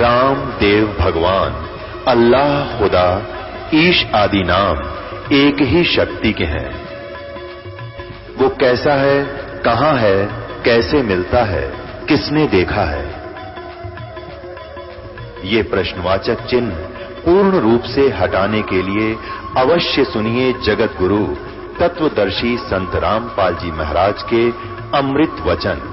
राम, देव, भगवान, अल्लाह, खुदा, ईश आदि नाम एक ही शक्ति के हैं। वो कैसा है, कहां है, कैसे मिलता है, किसने देखा है? ये प्रश्नवाचक चिन्ह पूर्ण रूप से हटाने के लिए अवश्य सुनिए जगत गुरु तत्वदर्शी संत रामपाल जी महाराज के अमृत वचन,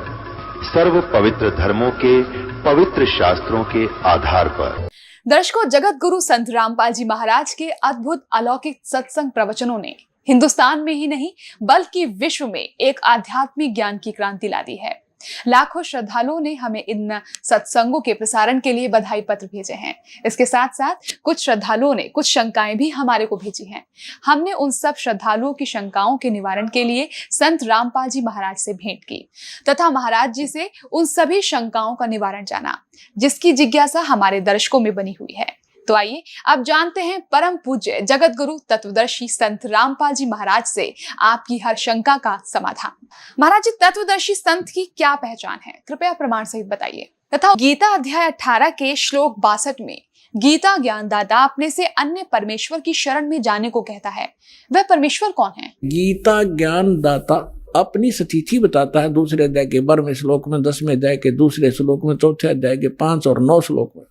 सर्व पवित्र धर्मों के पवित्र शास्त्रों के आधार पर। दर्शकों, जगत गुरु संत रामपाल जी महाराज के अद्भुत अलौकिक सत्संग प्रवचनों ने हिंदुस्तान में ही नहीं बल्कि विश्व में एक आध्यात्मिक ज्ञान की क्रांति ला दी है। लाखों श्रद्धालुओं ने हमें इन सत्संगों के प्रसारण के लिए बधाई पत्र भेजे हैं। इसके साथ साथ कुछ श्रद्धालुओं ने कुछ शंकाएं भी हमारे को भेजी हैं। हमने उन सब श्रद्धालुओं की शंकाओं के निवारण के लिए संत रामपाल जी महाराज से भेंट की तथा महाराज जी से उन सभी शंकाओं का निवारण जाना, जिसकी जिज्ञासा हमारे दर्शकों में बनी हुई है। तो आइए अब जानते हैं परम पूज्य जगत गुरु तत्वदर्शी संत रामपाल जी महाराज से आपकी हर शंका का समाधान। महाराज जी, तत्वदर्शी संत की क्या पहचान है, कृपया प्रमाण सहित बताइए। तथा गीता अध्याय 18 के श्लोक 62 में गीता ज्ञानदाता अपने से अन्य परमेश्वर की शरण में जाने को कहता है, वह परमेश्वर कौन है? गीता ज्ञानदाता अपनी स्थिति बताता है दूसरे अध्याय के 12वें श्लोक में, 10वें अध्याय के दूसरे श्लोक में, चौथे अध्याय के 5 और 9 श्लोक में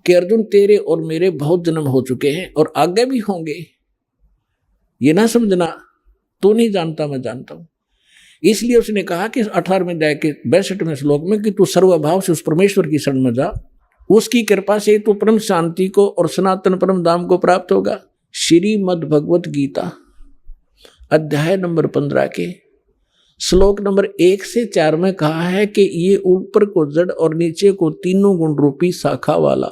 कि अर्जुन तेरे और मेरे बहुत जन्म हो चुके हैं और आगे भी होंगे। ये ना समझना तू नहीं जानता मैं जानता हूं। इसलिए उसने कहा कि 18वें अध्याय के 62वें श्लोक में कि तू सर्वभाव से उस परमेश्वर की शरण में जा, उसकी कृपा से तू परम शांति को और सनातन परम धाम को प्राप्त होगा। श्रीमद् भगवत गीता अध्याय नंबर 15 के श्लोक नंबर 1 से 4 में कहा है कि ये ऊपर को जड़ और नीचे को तीनों गुण रूपी शाखा वाला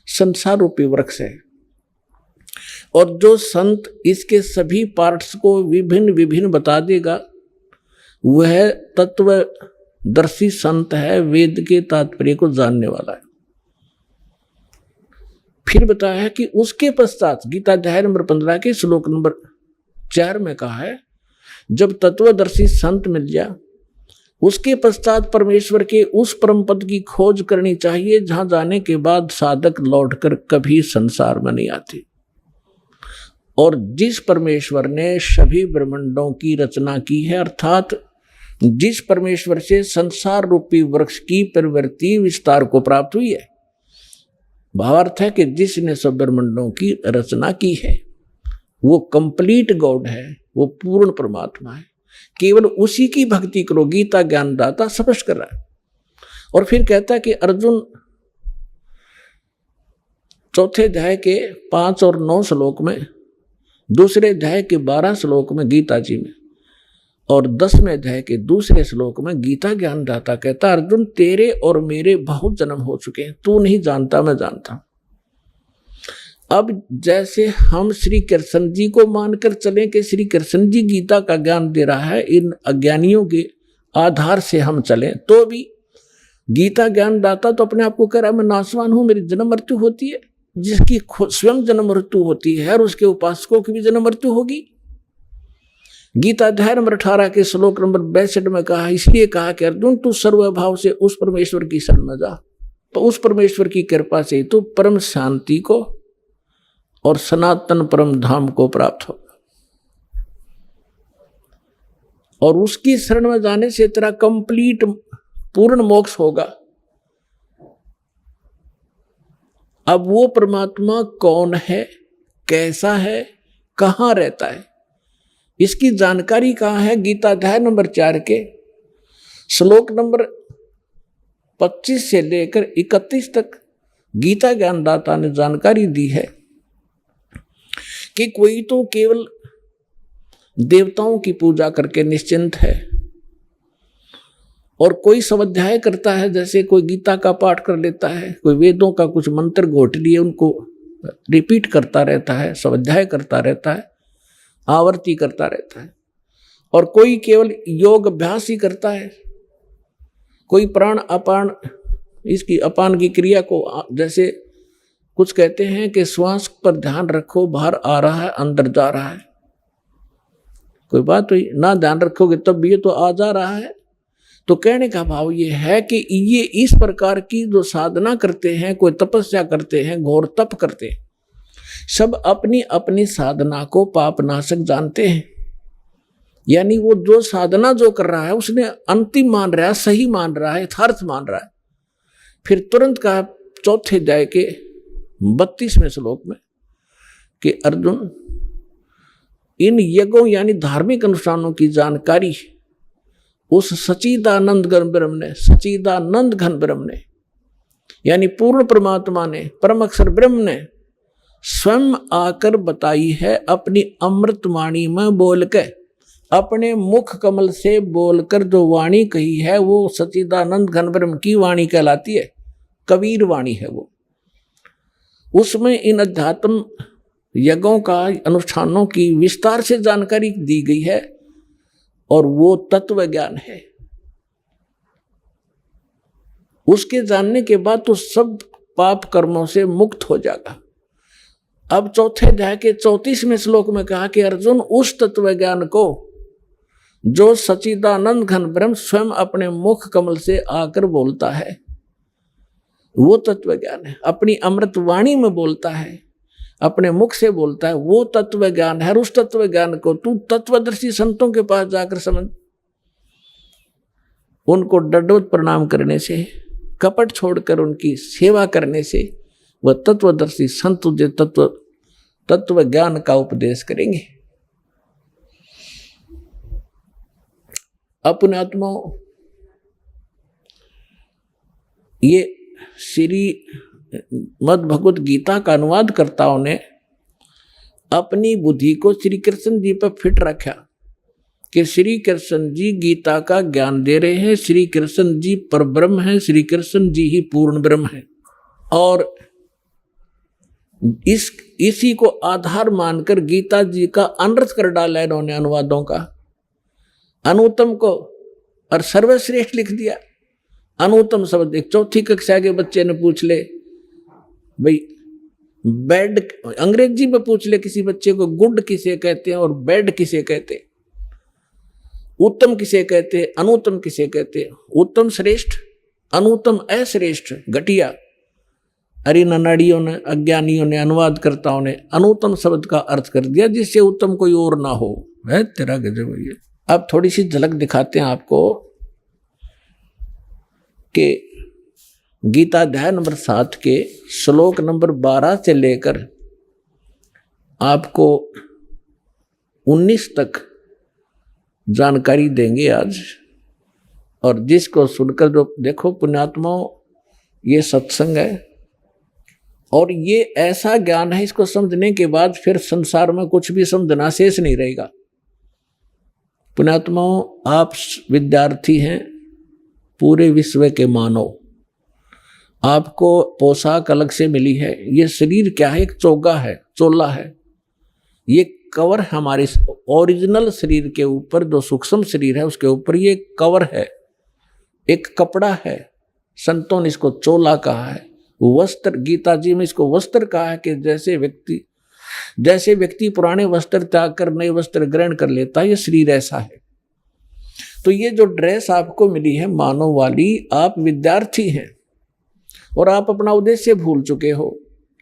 संसार रूपी वृक्ष है, और जो संत इसके सभी पार्ट्स को विभिन्न विभिन्न बता देगा वह तत्वदर्शी संत है, वेद के तात्पर्य को जानने वाला है। फिर बताया है कि उसके पश्चात गीता अध्याय नंबर 15 के श्लोक नंबर 4 में कहा है जब तत्वदर्शी संत मिल जाए उसके पश्चात परमेश्वर के उस परम पद की खोज करनी चाहिए जहां जाने के बाद साधक लौटकर कभी संसार में नहीं आते। और जिस परमेश्वर ने सभी ब्रह्मांडों की रचना की है, अर्थात जिस परमेश्वर से संसार रूपी वृक्ष की प्रवृत्ति विस्तार को प्राप्त हुई है, भावार्थ है कि जिसने सब ब्रह्मांडों की रचना की है वो कंप्लीट गॉड है, वो पूर्ण परमात्मा है। केवल उसी की भक्ति करो, गीता ज्ञानदाता स्पष्ट कर रहा है। और फिर कहता है कि अर्जुन चौथे अध्याय के 5 और 9 श्लोक में, दूसरे अध्याय के 12 श्लोक में गीता जी में, और 10वें अध्याय के दूसरे श्लोक में गीता ज्ञानदाता कहता अर्जुन तेरे और मेरे बहुत जन्म हो चुके हैं, तू नहीं जानता मैं जानता हूं। अब जैसे हम श्री कृष्ण जी को मानकर चलें कि श्री कृष्ण जी गीता का ज्ञान दे रहा है, इन अज्ञानियों के आधार से हम चलें तो भी गीता ज्ञान दाता तो अपने आप को कह रहा है मैं नाशवान हूं, मेरी जन्म मृत्यु होती है। जिसकी स्वयं जन्म मृत्यु होती है और उसके उपासकों की भी जन्म मृत्यु होगी। गीता अध्याय नंबर 18 के श्लोक नंबर 62 में कहा, इसलिए कहा कि अर्जुन तू सर्वभाव से उस परमेश्वर की शरण में जा, तो उस परमेश्वर की कृपा से तू परम शांति को और सनातन परम धाम को प्राप्त होगा। और उसकी शरण में जाने से तेरा कंप्लीट पूर्ण मोक्ष होगा। अब वो परमात्मा कौन है, कैसा है, कहां रहता है, इसकी जानकारी कहां है? गीता अध्याय नंबर 4 के श्लोक नंबर 25 से लेकर 31 तक गीता ज्ञानदाता ने जानकारी दी है कि कोई तो केवल देवताओं की पूजा करके निश्चिंत है, और कोई स्वाध्याय करता है, जैसे कोई गीता का पाठ कर लेता है, कोई वेदों का कुछ मंत्र घोट लिए उनको रिपीट करता रहता है, स्वाध्याय करता रहता है, आवर्ती करता रहता है। और कोई केवल योग अभ्यास ही करता है, कोई प्राण अपान, इसकी अपान की क्रिया को, जैसे कुछ कहते हैं कि श्वास पर ध्यान रखो, बाहर आ रहा है अंदर जा रहा है, कोई बात हुई ना ध्यान रखोगे तब भी ये तो आ जा रहा है। तो कहने का भाव ये है कि ये इस प्रकार की जो साधना करते हैं, कोई तपस्या करते हैं, घोर तप करते हैं, सब अपनी अपनी साधना को पाप नाशक जानते हैं। यानी वो जो साधना जो कर रहा है उसने अंतिम मान रहा है, सही मान रहा है, यथार्थ मान रहा है। फिर तुरंत कहा चौथे अध्याय के 32वें श्लोक में कि अर्जुन, इन यज्ञों यानी धार्मिक अनुष्ठानों की जानकारी उस सच्चिदानंद घन ब्रह्म ने, सच्चिदानंद घन ब्रह्म ने, यानी पूर्ण परमात्मा ने, परम अक्षर ब्रह्म ने स्वयं आकर बताई है। अपनी अमृत वाणी में बोल के, अपने मुख कमल से बोलकर जो वाणी कही है वो सच्चिदानंद घन ब्रह्म की वाणी कहलाती है, कबीर वाणी है वो। उसमें इन अध्यात्म यज्ञों का, अनुष्ठानों की विस्तार से जानकारी दी गई है और वो तत्व ज्ञान है। उसके जानने के बाद तो सब पाप कर्मों से मुक्त हो जाएगा। अब चौथे अध्याय के 34वें श्लोक में कहा कि अर्जुन, उस तत्व ज्ञान को जो सच्चिदानंद घन ब्रह्म स्वयं अपने मुख कमल से आकर बोलता है, वो तत्व ज्ञान है। अपनी अमृत वाणी में बोलता है, अपने मुख से बोलता है, वो तत्व ज्ञान है। उस तत्व ज्ञान को तू तत्वदर्शी संतों के पास जाकर समझ। उनको दंडवत प्रणाम करने से, कपट छोड़कर उनकी सेवा करने से वह तत्वदर्शी संत तुझे तत्व ज्ञान का उपदेश करेंगे। अपने आत्मा, ये श्री मद् भगवत गीता का अनुवाद कर्ताओं ने अपनी बुद्धि को श्री कृष्ण जी पर फिट रखा कि श्री कृष्ण जी गीता का ज्ञान दे रहे हैं, श्री कृष्ण जी परब्रह्म हैं, श्री कृष्ण जी ही पूर्ण ब्रह्म हैं। और इसी को आधार मानकर गीता जी का अनर्थ कर डाला इन्होंने अनुवादों का। अनुत्तम को और सर्वश्रेष्ठ लिख दिया। अनुत्तम शब्द एक चौथी कक्षा के बच्चे ने पूछ ले, भाई बेड अंग्रेजी में पूछ ले किसी बच्चे को, गुड किसे कहते हैं और बेड किसे कहते हैं, उत्तम किसे कहते हैं, अनुत्तम किसे कहते हैं। उत्तम श्रेष्ठ, अनुत्तम अश्रेष्ठ, घटिया। अरे ननाड़ियों ने, अज्ञानियों ने, अनुवादकर्ताओं ने अनुत्तम शब्द का अर्थ कर दिया जिससे उत्तम कोई और ना हो। है तेरा गजब है ये। अब थोड़ी सी झलक दिखाते हैं आपको कि गीता अध्याय नंबर 7 के श्लोक नंबर 12 से लेकर आपको 19 तक जानकारी देंगे आज। और जिसको सुनकर जो देखो पुण्यात्माओं, ये सत्संग है और ये ऐसा ज्ञान है, इसको समझने के बाद फिर संसार में कुछ भी समझना शेष नहीं रहेगा। पुण्यात्माओं, आप विद्यार्थी हैं, पूरे विश्व के मानव। आपको पोशाक अलग से मिली है। ये शरीर क्या है? एक चोगा है, चोला है। ये कवर हमारे ओरिजिनल शरीर के ऊपर, जो सूक्ष्म शरीर है उसके ऊपर ये कवर है, एक कपड़ा है। संतों ने इसको चोला कहा है। वस्त्र, गीता जी में इसको वस्त्र कहा है कि जैसे व्यक्ति पुराने वस्त्र त्याग कर नए वस्त्र ग्रहण कर लेता है, ये शरीर ऐसा है। तो ये जो ड्रेस आपको मिली है मानव वाली, आप विद्यार्थी हैं और आप अपना उद्देश्य भूल चुके हो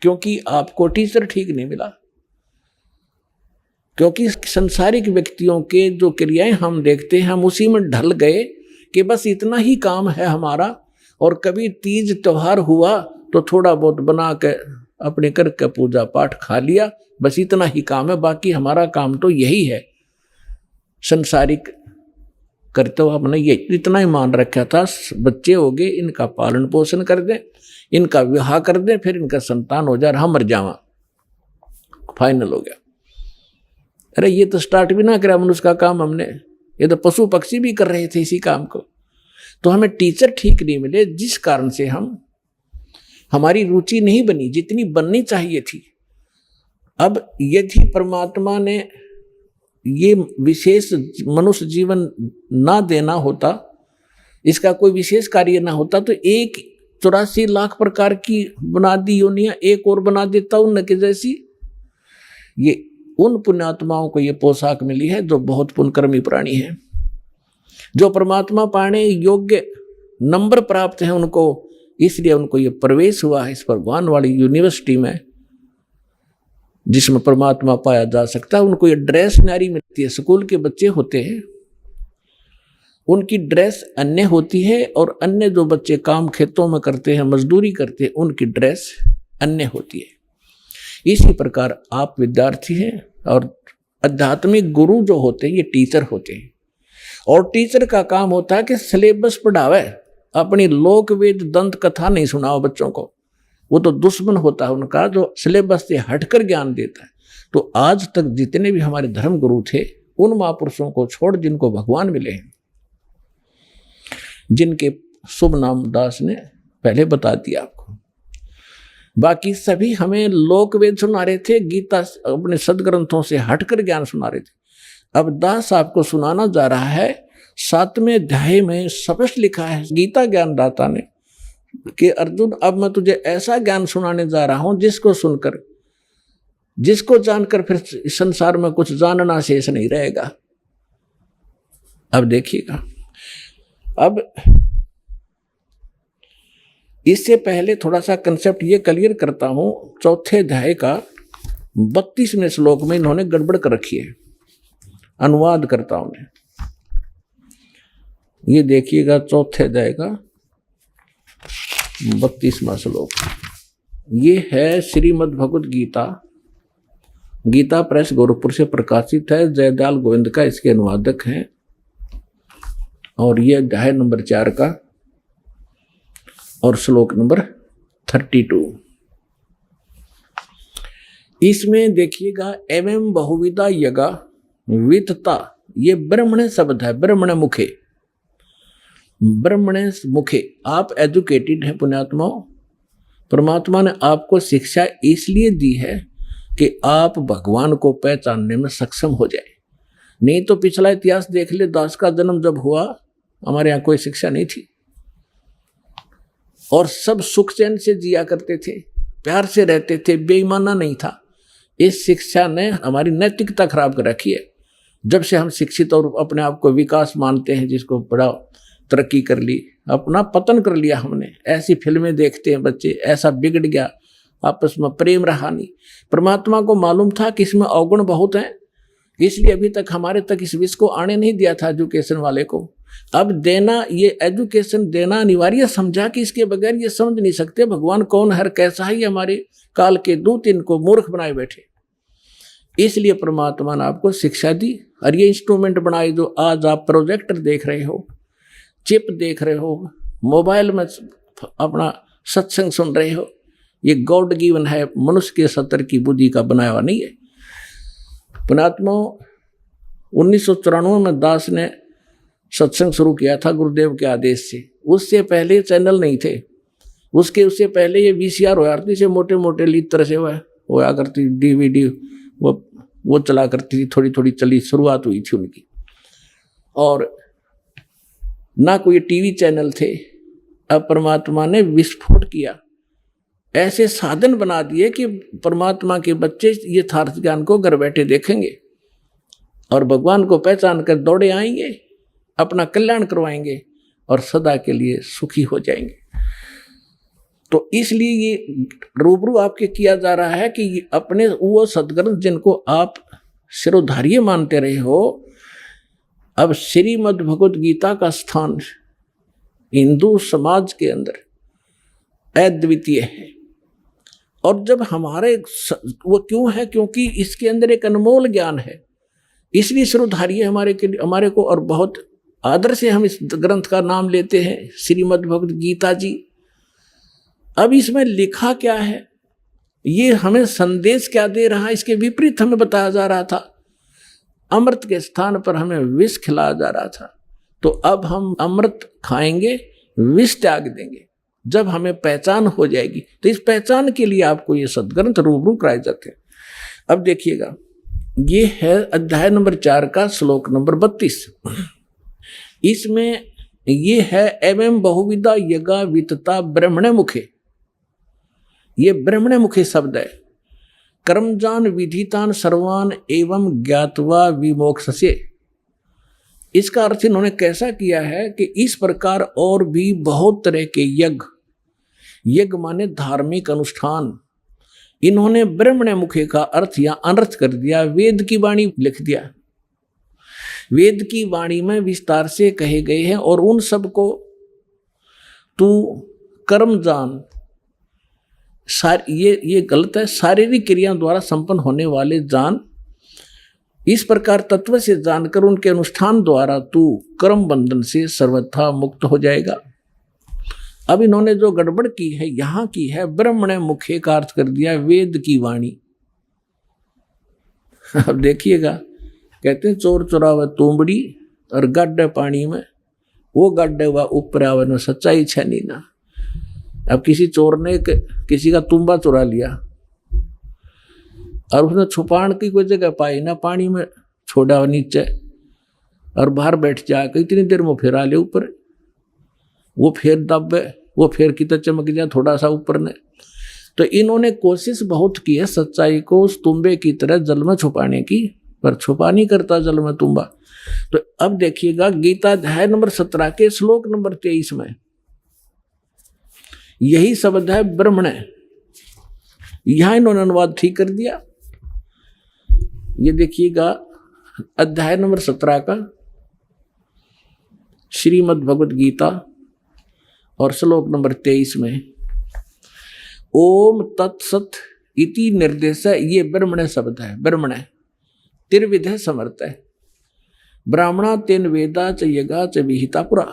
क्योंकि आपको टीचर ठीक नहीं मिला। क्योंकि संसारिक व्यक्तियों के जो क्रियाएं हम देखते हैं, हम उसी में ढल गए कि बस इतना ही काम है हमारा। और कभी तीज त्योहार हुआ तो थोड़ा बहुत बना के अपने करके पूजा पाठ खा लिया, बस इतना ही काम है। बाकी हमारा काम तो यही है। संसारिक करते हुए हमने ये इतना ही मान रखा था, बच्चे हो गए, इनका पालन पोषण कर दें, इनका विवाह कर दें, फिर इनका संतान हो जाए, हम मर जावा, फाइनल हो गया। अरे ये तो स्टार्ट भी ना करा मनुष्य का काम हमने, ये तो पशु पक्षी भी कर रहे थे इसी काम को। तो हमें टीचर ठीक नहीं मिले, जिस कारण से हमारी रुचि नहीं बनी जितनी बननी चाहिए थी। अब यदि परमात्मा ने ये विशेष मनुष्य जीवन ना देना होता, इसका कोई विशेष कार्य ना होता, तो 84 लाख प्रकार की बना दी योनियां एक और बना देता उनके जैसी। ये उन पुण्यात्माओं को ये पोशाक मिली है जो बहुत पुण्यकर्मी प्राणी है। जो परमात्मा पाने योग्य नंबर प्राप्त हैं उनको, इसलिए उनको ये प्रवेश हुआ है इस भगवान वाली यूनिवर्सिटी में जिसमें परमात्मा पाया जा सकता है। उनको ये ड्रेस नारी मिलती है। स्कूल के बच्चे होते हैं, उनकी ड्रेस अन्य होती है, और अन्य जो बच्चे काम खेतों में करते हैं, मजदूरी करते हैं, उनकी ड्रेस अन्य होती है। इसी प्रकार आप विद्यार्थी हैं और आध्यात्मिक गुरु जो होते हैं ये टीचर होते हैं, और टीचर का काम होता है कि सिलेबस पढ़ावे, अपनी लोक वेद दंत कथा नहीं सुनाओ बच्चों को। वो तो दुश्मन होता है उनका जो सिलेबस से हटकर ज्ञान देता है। तो आज तक जितने भी हमारे धर्म गुरु थे उन महापुरुषों को छोड़ जिनको भगवान मिले हैं, जिनके शुभ नाम दास ने पहले बता दिया आपको, बाकी सभी हमें लोक वेद सुना रहे थे, गीता अपने सदग्रंथों से हटकर ज्ञान सुना रहे थे। अब दास आपको सुनाना जा रहा है 7वें अध्याय में स्पष्ट लिखा है गीता ज्ञानदाता ने कि अर्जुन अब मैं तुझे ऐसा ज्ञान सुनाने जा रहा हूं जिसको सुनकर, जिसको जानकर फिर संसार में कुछ जानना शेष नहीं रहेगा। अब देखिएगा, अब इससे पहले थोड़ा सा कंसेप्ट ये क्लियर करता हूं। 4थे अध्याय का 32वें श्लोक में इन्होंने गड़बड़ कर रखी है, अनुवाद करता हूं मैं। ये देखिएगा 4थे अध्याय का 32वां श्लोक, ये है श्रीमद् भगवद गीता, गीता प्रेस गोरखपुर से प्रकाशित है। जयदयाल गोविंद का इसके अनुवादक हैं, और ये अध्याय नंबर 4 का और श्लोक नंबर 32। इसमें देखिएगा एवं बहुविधा यगा वितता, ये ब्रह्मण शब्द है, ब्रह्मण मुखे, ब्रह्मण मुखे। आप एजुकेटेड हैं पुण्यात्माओं, परमात्मा ने आपको शिक्षा इसलिए दी है कि आप भगवान को पहचानने में सक्षम हो जाए। नहीं तो पिछला इतिहास देख ले, दास का जन्म जब हुआ हमारे यहाँ कोई शिक्षा नहीं थी, और सब सुख चैन से जिया करते थे, प्यार से रहते थे, बेईमाना नहीं था। इस शिक्षा ने हमारी नैतिकता खराब कर रखी है। जब से हम शिक्षित और अपने आप को विकास मानते हैं, जिसको बड़ा तरक्की कर ली, अपना पतन कर लिया हमने। ऐसी फिल्में देखते हैं बच्चे, ऐसा बिगड़ गया, आपस में प्रेम रहा नहीं। परमात्मा को मालूम था कि इसमें अवगुण बहुत हैं, इसलिए अभी तक हमारे तक इस विष को आने नहीं दिया था एजुकेशन वाले को। अब देना, ये एजुकेशन देना अनिवार्य समझा कि इसके बगैर ये समझ नहीं सकते भगवान कौन है, कैसा है। हमारे काल के दूत इनको मूर्ख बनाए बैठे, इसलिए परमात्मा ने आपको शिक्षा दी। और ये इंस्ट्रूमेंट बनाए जो आज आप प्रोजेक्टर देख रहे हो, चिप देख रहे हो, मोबाइल में अपना सत्संग सुन रहे हो, ये गॉड गिवन है, मनुष्य के सत्तर की बुद्धि का बनाया हुआ नहीं है। पुणात्मा 1994 में दास ने सत्संग शुरू किया था गुरुदेव के आदेश से। उससे पहले चैनल नहीं थे, उससे पहले ये VCR होया करती से, मोटे मोटे लीड तरह से होया करती, DVD वो चला करती थी, थोड़ी थोड़ी चली, शुरुआत हुई थी उनकी। और ना कोई टीवी चैनल थे। अब परमात्मा ने विस्फोट किया, ऐसे साधन बना दिए कि परमात्मा के बच्चे यथार्थ ज्ञान को घर बैठे देखेंगे और भगवान को पहचान कर दौड़े आएंगे, अपना कल्याण करवाएंगे और सदा के लिए सुखी हो जाएंगे। तो इसलिए ये रूबरू आपके किया जा रहा है कि अपने वो सदग्रंथ जिनको आप शिरोधार्य मानते रहे हो, अब श्रीमद् भगवद गीता का स्थान हिंदू समाज के अंदर अद्वितीय है। और जब हमारे वो क्यों है, क्योंकि इसके अंदर एक अनमोल ज्ञान है, इसलिए शिरोधार्य हमारे को और बहुत आदर से हम इस ग्रंथ का नाम लेते हैं, श्रीमद् भगवद गीता जी। अब इसमें लिखा क्या है, ये हमें संदेश क्या दे रहा है, इसके विपरीत हमें बताया जा रहा था। अमृत के स्थान पर हमें विष खिलाया जा रहा था। तो अब हम अमृत खाएंगे, विष त्याग देंगे। जब हमें पहचान हो जाएगी, तो इस पहचान के लिए आपको ये सदग्रंथ रूबरू कराए जाते हैं। अब देखिएगा, ये है अध्याय नंबर 4 का श्लोक नंबर 32। इसमें ये है एवं बहुविधा यज्ञ वितता ब्रह्मण मुखे। ये ब्रह्मण मुखे शब्द है। कर्मजान विधितान सर्वान एवं ज्ञातवा विमोक्षसे। इसका अर्थ इन्होंने कैसा किया है कि इस प्रकार और भी बहुत तरह के यज्ञ, यज्ञ माने धार्मिक अनुष्ठान, इन्होंने ब्रह्मण्य मुखे का अर्थ या अनर्थ कर दिया, वेद की वाणी लिख दिया। वेद की वाणी में विस्तार से कहे गए हैं और उन सब को तू कर्म जान। ये गलत है, शारीरिक क्रिया द्वारा संपन्न होने वाले जान। इस प्रकार तत्व से जानकर उनके अनुष्ठान द्वारा तू कर्म बंधन से सर्वथा मुक्त हो जाएगा। अब इन्होंने जो गड़बड़ की है यहां की है, ब्रह्मण्य मुखे का अर्थ कर दिया वेद की वाणी। अब देखिएगा, कहते हैं चोर चुरावे तुंबड़ी और गड्ढे पानी में, वो गड्ढे हुआ ऊपर आवे न सच्चाई छनी ना। अब किसी चोर ने किसी का तुम्बा चुरा लिया और उसने छुपाने की कोई जगह पाई ना, पानी में छोड़ा नीचे और बाहर बैठ जाकर इतनी देर में फिर आ ले ऊपर, वो फिर दबे, वो फिर कितना चमक जाए थोड़ा सा ऊपर ने। तो इन्होंने कोशिश बहुत की है सच्चाई को उस तुम्बे की तरह जल में छुपाने की, पर छुपा नहीं करता जल में तुम्बा। तो अब देखिएगा गीता अध्याय नंबर 17 के श्लोक नंबर 23 में यही शब्द है ब्रह्मण्य, यहां इन्होंने अनुवाद ठीक कर दिया। ये देखिएगा अध्याय नंबर 17 का श्रीमद् भगवद गीता और श्लोक नंबर 23 में ओम तत्सत इति निर्देश, ये ब्रह्मण्य शब्द है। ब्रह्मण्य त्रिविध समर्थ है, ब्राह्मणा तेन वेदा च यज्ञा च विहिता पुरा।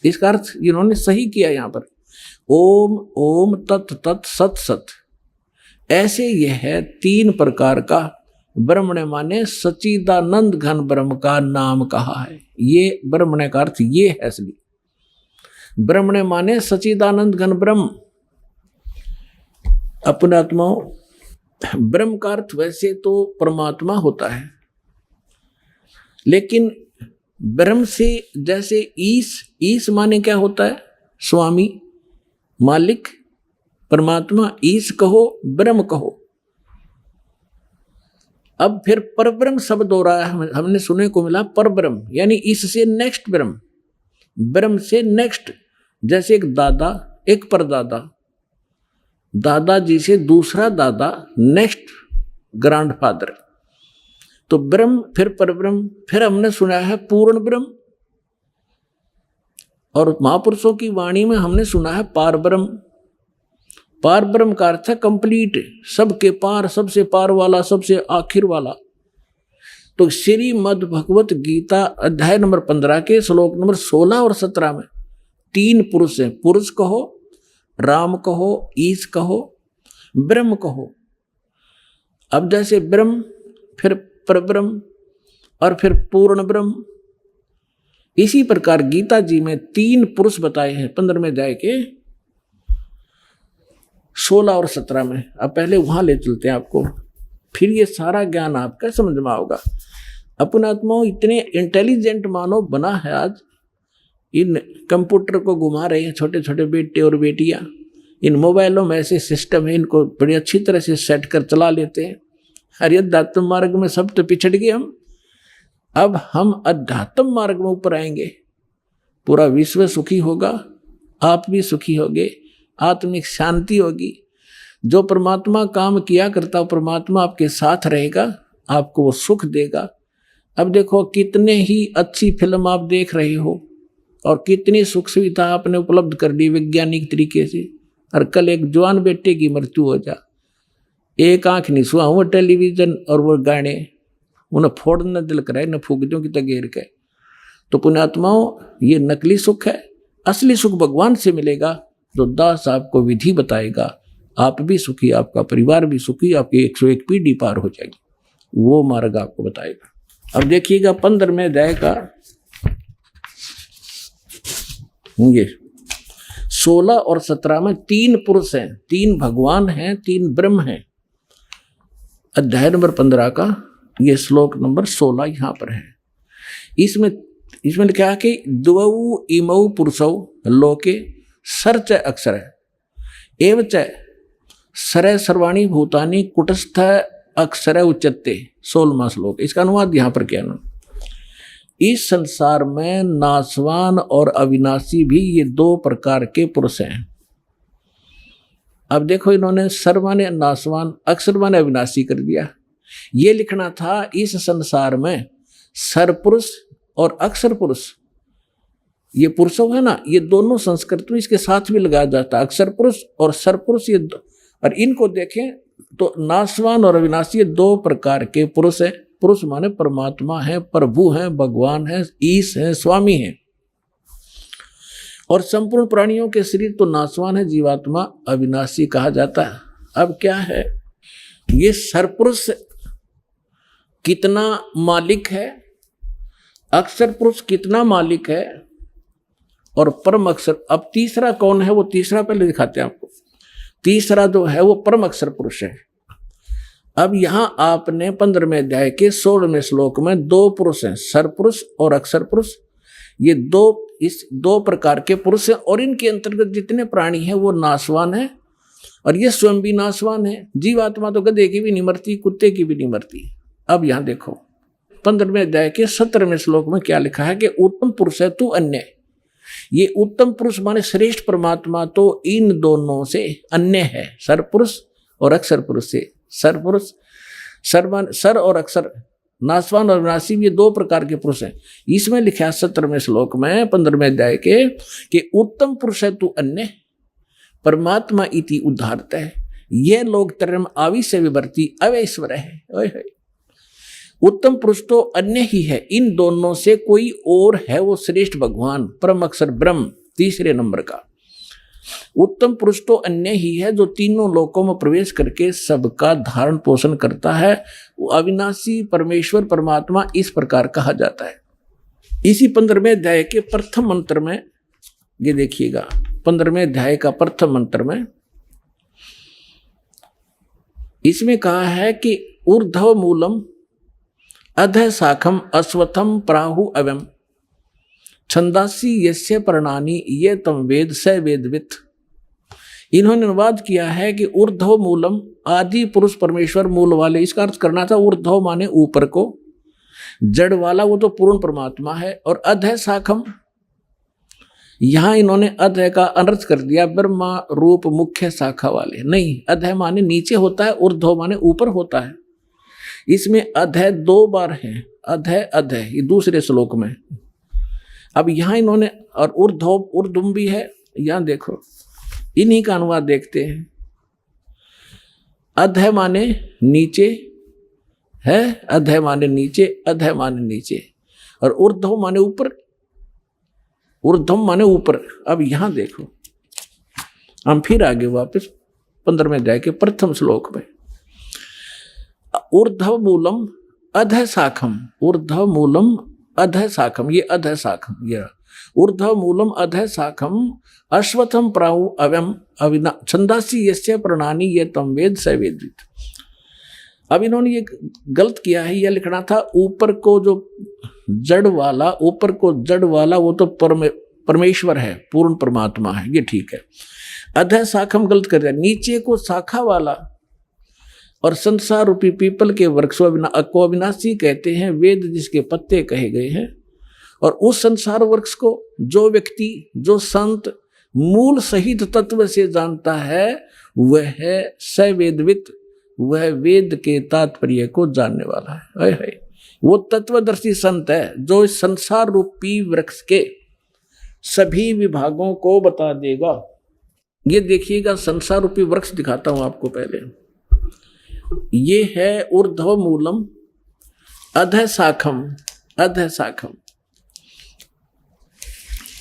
इसका अर्थ इन्होंने सही किया यहां पर, ओम ओम तत् तत् सत सत, ऐसे यह है 3 प्रकार का ब्रह्मण्य माने सच्चिदानंद घन ब्रह्म का नाम कहा है। ये ब्रह्मण्य का अर्थ ये है असली ब्रह्मण्य माने सच्चिदानंद घन ब्रह्म। अपने आत्माओं, ब्रह्म का अर्थ वैसे तो परमात्मा होता है, लेकिन ब्रह्म से जैसे ईश माने क्या होता है? स्वामी, मालिक, परमात्मा। ईश कहो, ब्रह्म कहो। अब फिर परब्रह्म शब्द हो रहा है, हमने सुनने को मिला परब्रह्म, यानी इससे नेक्स्ट ब्रह्म, ब्रह्म से नेक्स्ट। जैसे एक दादा, एक परदादा, दादाजी से दूसरा दादा, नेक्स्ट ग्रैंडफादर। तो ब्रह्म, फिर परब्रह्म, फिर हमने सुना है पूर्ण ब्रह्म, और महापुरुषों की वाणी में हमने सुना है पार ब्रह्म। पार ब्रह्म का अर्थ है कंप्लीट, सबके पार, सबसे पार वाला, सबसे आखिर वाला। तो श्रीमद् भगवत गीता अध्याय नंबर 15 के श्लोक नंबर 16 और 17 में 3 पुरुष हैं। पुरुष कहो, राम कहो, ईश कहो, ब्रह्म कहो। अब जैसे ब्रह्म, फिर परब्रह्म और फिर पूर्ण ब्रह्म, इसी प्रकार गीता जी में 3 पुरुष बताए हैं 15वें अध्याय के 16 और 17 में। अब पहले वहां ले चलते हैं आपको, फिर ये सारा ज्ञान आपका समझ में आओगा। अपने आत्माओं, इतने इंटेलिजेंट मानव बना है आज, इन कंप्यूटर को घुमा रहे हैं छोटे छोटे बेटे और बेटियां। इन मोबाइलों में ऐसे सिस्टम है, इनको बड़ी अच्छी तरह से सेट कर चला लेते हैं। अरे अध्यात्म मार्ग में सब तो पिछड़ गए हम, अब हम अध्यात्म मार्ग में ऊपर आएंगे, पूरा विश्व सुखी होगा, आप भी सुखी होगे, आत्मिक शांति होगी। जो परमात्मा काम किया करता हो, परमात्मा आपके साथ रहेगा, आपको वो सुख देगा। अब देखो कितने ही अच्छी फिल्म आप देख रहे हो और कितनी सुख सुविधा आपने उपलब्ध कर दी वैज्ञानिक तरीके से, और कल एक जवान बेटे की मृत्यु हो जा, एक आंख नहीं सुहा, वो टेलीविजन और वो गाने उन्हें फोड़ने दिल कराए, न फूक दो कि तगेर के। तो पुण्यात्माओं, ये नकली सुख है, असली सुख भगवान से मिलेगा, जो दास आपको विधि बताएगा। आप भी सुखी, आपका परिवार भी सुखी, आपकी 101 पीढ़ी पार हो जाएगी, वो मार्ग आपको बताएगा। अब देखिएगा 15वें अध्याय का ये 16 और 17 में 3 पुरुष हैं, 3 भगवान हैं, 3 ब्रह्म हैं। अध्याय नंबर 15 का ये श्लोक नंबर 16 यहां पर है। इसमें क्या है कि द्वौ इमौ पुरुषौ लोके सर्च अक्षर एवच सर सर्वाणी भूतानि कुटस्थ अक्षर उच्चते, 16वां श्लोक। इसका अनुवाद यहां पर क्या ना, इस संसार में नाशवान और अविनाशी भी ये दो प्रकार के पुरुष हैं। अब देखो, इन्होंने सर माने नाशवान, अक्षर माने अविनाशी कर दिया। ये लिखना था इस संसार में सर पुरुष और अक्षर पुरुष, ये पुरुष है ना, ये दोनों संस्कृत में इसके साथ भी लगाया जाता है, अक्षर पुरुष और सर पुरुष। ये और इनको देखें तो नाशवान और अविनाशी ये दो प्रकार के पुरुष है। पुरुष माने परमात्मा है, प्रभु है, भगवान है, ईश है, स्वामी है। और संपूर्ण प्राणियों के शरीर तो नाशवान है, जीवात्मा अविनाशी कहा जाता है। अब क्या है, ये सरपुरुष कितना मालिक है, अक्षर पुरुष कितना मालिक है, और परम अक्षर। अब तीसरा कौन है, वो तीसरा पहले दिखाते हैं आपको। तीसरा जो है वो परम अक्षर पुरुष है। अब यहां आपने 15वें अध्याय के 16वें श्लोक में दो पुरुष हैं, सरपुरुष और अक्षर पुरुष। ये दो प्रकार के पुरुष हैं, और इनके अंतर्गत जितने प्राणी हैं वो नाशवान है, और ये स्वयं भी नाशवान है। जीवात्मा तो गधे की भी नहीं मरती, कुत्ते की भी नहीं मरती। अब यहां देखो 15वें अध्याय के 17वें श्लोक में क्या लिखा है कि उत्तम पुरुष है तू अन्य। ये उत्तम पुरुष माने श्रेष्ठ परमात्मा तो इन दोनों से अन्य है, सर पुरुष और अक्षर पुरुष से। सर पुरुष, सर और अक्षर, नाशवान और विनाशी, ये दो प्रकार के पुरुष हैं। इसमें लिखा है 17वें श्लोक में 15वें अध्याय के कि उत्तम पुरुष है तू अन्य, परमात्मा इति उद्धारत है, ये लोग तरम आविश्य विवर्ती अवैश्वर है। उत्तम पुरुष तो अन्य ही है, इन दोनों से कोई और है, वो श्रेष्ठ भगवान परम अक्षर ब्रह्म तीसरे नंबर का। उत्तम पुरुष तो अन्य ही है जो तीनों लोकों में प्रवेश करके सबका धारण पोषण करता है, वो अविनाशी परमेश्वर परमात्मा इस प्रकार कहा जाता है। इसी 15वें अध्याय के प्रथम मंत्र में ये देखिएगा, 15वें अध्याय का प्रथम मंत्र में इसमें कहा है कि ऊर्ध्व मूलम अधः शाखम अश्वत्थम प्राहु अवम छंदासी यस्य पर्णानि ये तम वेद स वेदवित। इन्होंने अनुवाद किया है कि ऊर्ध्व मूलम, आदि पुरुष परमेश्वर मूल वाले, इसका अर्थ करना था ऊर्ध्व माने ऊपर को, जड़ वाला वो तो पूर्ण परमात्मा है, और अधः शाखम, यहां इन्होंने अधः का अनर्थ कर दिया ब्रह्मा रूप मुख्य शाखा वाले। नहीं, अधः माने नीचे होता है, ऊर्ध्व माने ऊपर होता है। इसमें अधः दो बार है, अधः अधः, ये दूसरे श्लोक में। अब यहां इन्होंने, और ऊर्ध्व ऊर्ध्व भी है, यहां देखो इन्हीं का अनुवाद देखते हैं। अधः माने नीचे है, अधः माने नीचे, अधः माने नीचे, और ऊर्ध्व माने ऊपर, ऊर्ध्व माने ऊपर। अब यहां देखो, हम फिर आगे वापस 15वें अध्याय के प्रथम श्लोक में, ऊर्ध्व मूलम अधः शाखम, ऊर्ध्व मूलम अधः शाखम, ये अधः शाखम, ये ऊर्ध्व मूलम अधः शाखम अश्वत्थम प्राहु अवम अविना छंदासी यस्य पर्णानि ये तम वेद स वेदवित। अब इन्होंने ये गलत किया है, यह लिखना था ऊपर को जो जड़ वाला, ऊपर को जड़ वाला वो तो परमेश्वर है, पूर्ण परमात्मा है, ये ठीक है। अधः शाखम गलत कर दिया, नीचे को शाखा वाला, और संसार रूपी पीपल के वृक्ष को अविनाशी कहते हैं, वेद जिसके पत्ते कहे गए हैं। और उस संसार वृक्ष को जो व्यक्ति, जो संत मूल सहित तत्व से जानता है वह है सवेदवित, वह वेद के तात्पर्य को जानने वाला है। वो तत्वदर्शी संत है जो इस संसार रूपी वृक्ष के सभी विभागों को बता देगा। ये देखिएगा, संसार रूपी वृक्ष दिखाता हूं आपको पहले। ये है ऊर्ध्व मूलम अधः शाखम, अधः शाखम,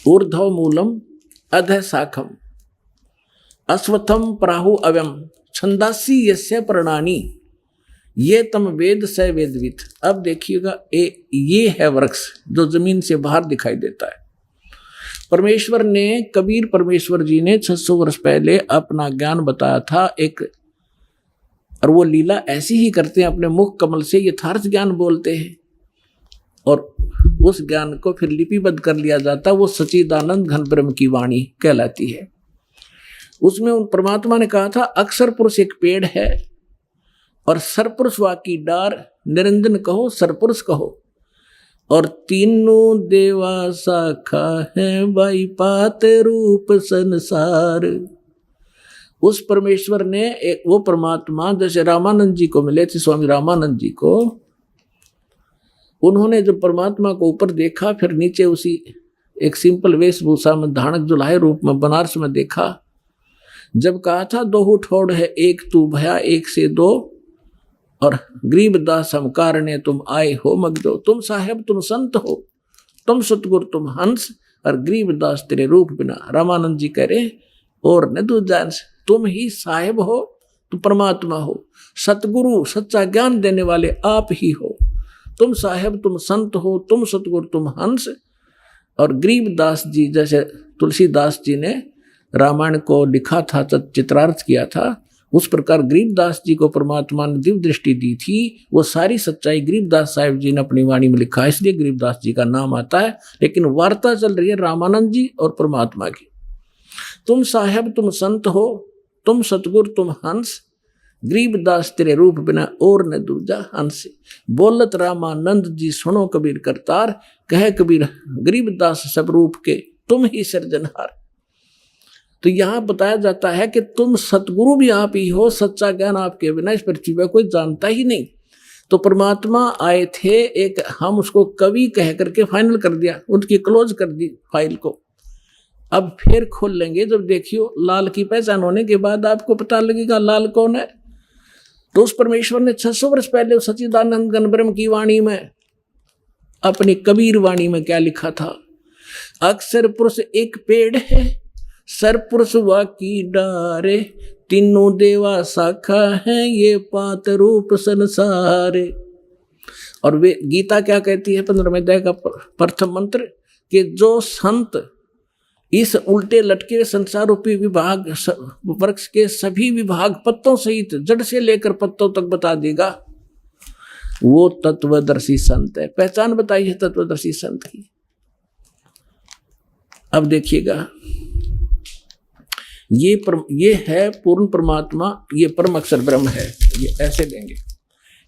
ऊर्ध्व मूलम अधः शाखम अश्वत्थम प्राहु अवम छंदासी यस्य पर्णानि ये तम वेद स वेदवित। अब देखिएगा, ये है वृक्ष जो जमीन से बाहर दिखाई देता है। परमेश्वर ने, कबीर परमेश्वर जी ने 600 वर्ष पहले अपना ज्ञान बताया था एक, और वो लीला ऐसी ही करते हैं, अपने मुख कमल से यथार्थ ज्ञान बोलते हैं, और उस ज्ञान को फिर लिपिबद्ध कर लिया जाता है, वो सच्चिदानंद घन ब्रह्म की वाणी कहलाती है। उसमें उन परमात्मा ने कहा था, अक्षर पुरुष एक पेड़ है और सरपुरुष वाकी डार, निरंजन कहो सरपुरुष कहो। और तीनों देवा शाखा है बाई पात रूप संसार। उस परमेश्वर ने वो परमात्मा जैसे रामानंद जी को मिले थे, स्वामी रामानंद जी को, उन्होंने जब परमात्मा को ऊपर देखा, फिर नीचे उसी एक सिंपल वेशभूषा में धानक जुलाहे रूप में बनारस में देखा। जब कहा था दो ठोड़ है एक तू भया एक से दो, और गरीबदास हम कारणे तुम आए हो मगजो, तुम साहेब तुम संत हो, तुम सतगुरु तुम हंस, और गरीबदास तेरे रूप बिना। रामानंद जी कह रहे और न तू जान, तुम ही साहेब हो, तुम परमात्मा हो, सतगुरु सच्चा ज्ञान देने वाले आप ही हो, तुम साहेब तुम संत हो, तुम सतगुरु तुम हंस। और गरीबदास जी जैसे तुलसीदास जी ने रामायण को लिखा था, चित्रार्थ किया था, उस प्रकार गरीबदास जी को परमात्मा ने दिव्य दृष्टि दी थी। वो सारी सच्चाई गरीबदास साहिब जी ने अपनी वाणी में लिखा, इसलिए गरीबदास जी का नाम आता है। लेकिन वार्ता चल रही है रामानंद जी और परमात्मा की। तुम साहेब तुम संत हो, तुम सतगुरु तुम हंस, गरीबदास तेरे रूप बिना और न दूजा हंस। बोलत रामानंद जी सुनो कबीर करतार, कहे कबीर गरीबदास सब रूप के तुम ही सृजनहार। तो यहां बताया जाता है कि तुम सतगुरु भी आप ही हो, सच्चा ज्ञान आपके बिना इस पृथ्वी पर कोई जानता ही नहीं। तो परमात्मा आए थे एक, हम उसको कवि कह करके फाइनल कर दिया, उनकी क्लोज कर दी फाइल को। अब फिर खोल लेंगे जब देखियो लाल की पहचान होने के बाद आपको पता लगेगा लाल कौन है। तो उस परमेश्वर ने 600 वर्ष पहले सच्चिदानंद घन ब्रह्म की वाणी में, अपनी कबीर वाणी में क्या लिखा था, अक्षर पुरुष एक पेड़ है, सरपुरुष वाकी डारे, तीनों देवा शाखा है ये पात रूप संसारे। और वे गीता क्या कहती है 15वें अध्याय का प्रथम मंत्र, कि जो संत इस उल्टे लटके संसार रूपी विभाग वृक्ष के सभी विभाग पत्तों सहित जड़ से लेकर पत्तों तक बता देगा, वो तत्वदर्शी संत है। पहचान बताई है तत्वदर्शी संत की। अब देखिएगा, ये है पूर्ण परमात्मा, ये परम अक्षर ब्रह्म है, ये ऐसे देंगे।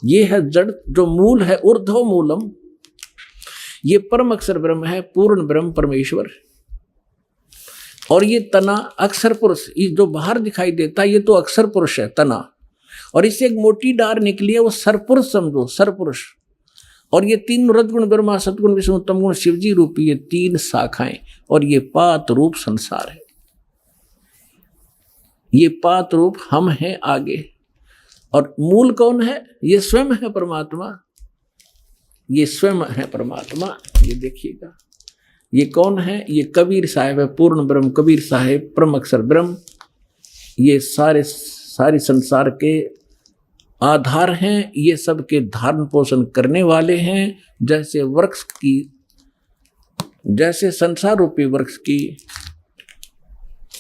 ये है जड़ जो मूल है, ऊर्ध्व मूलम, ये परम अक्षर ब्रह्म है, पूर्ण ब्रह्म परमेश्वर। और ये तना अक्षर पुरुष, ये जो बाहर दिखाई देता है ये तो अक्षर पुरुष है तना, और इससे एक मोटी डार निकली है, वो सरपुरुष समझो, सरपुरुष। और ये तीन रजगुण ब्रह्मा सतगुण विष्णु तमगुण शिवजी रूपी ये तीन शाखाएं, और ये पात रूप संसार है। ये पात रूप हम हैं आगे, और मूल कौन है, ये स्वयं है परमात्मा, ये स्वयं है परमात्मा। ये देखिएगा ये कौन है, ये कबीर साहिब है, पूर्ण ब्रह्म कबीर साहिब परम अक्षर ब्रह्म। ये सारे संसार के आधार हैं, ये सब के धारण पोषण करने वाले हैं। जैसे वृक्ष की, जैसे संसार रूपी वृक्ष की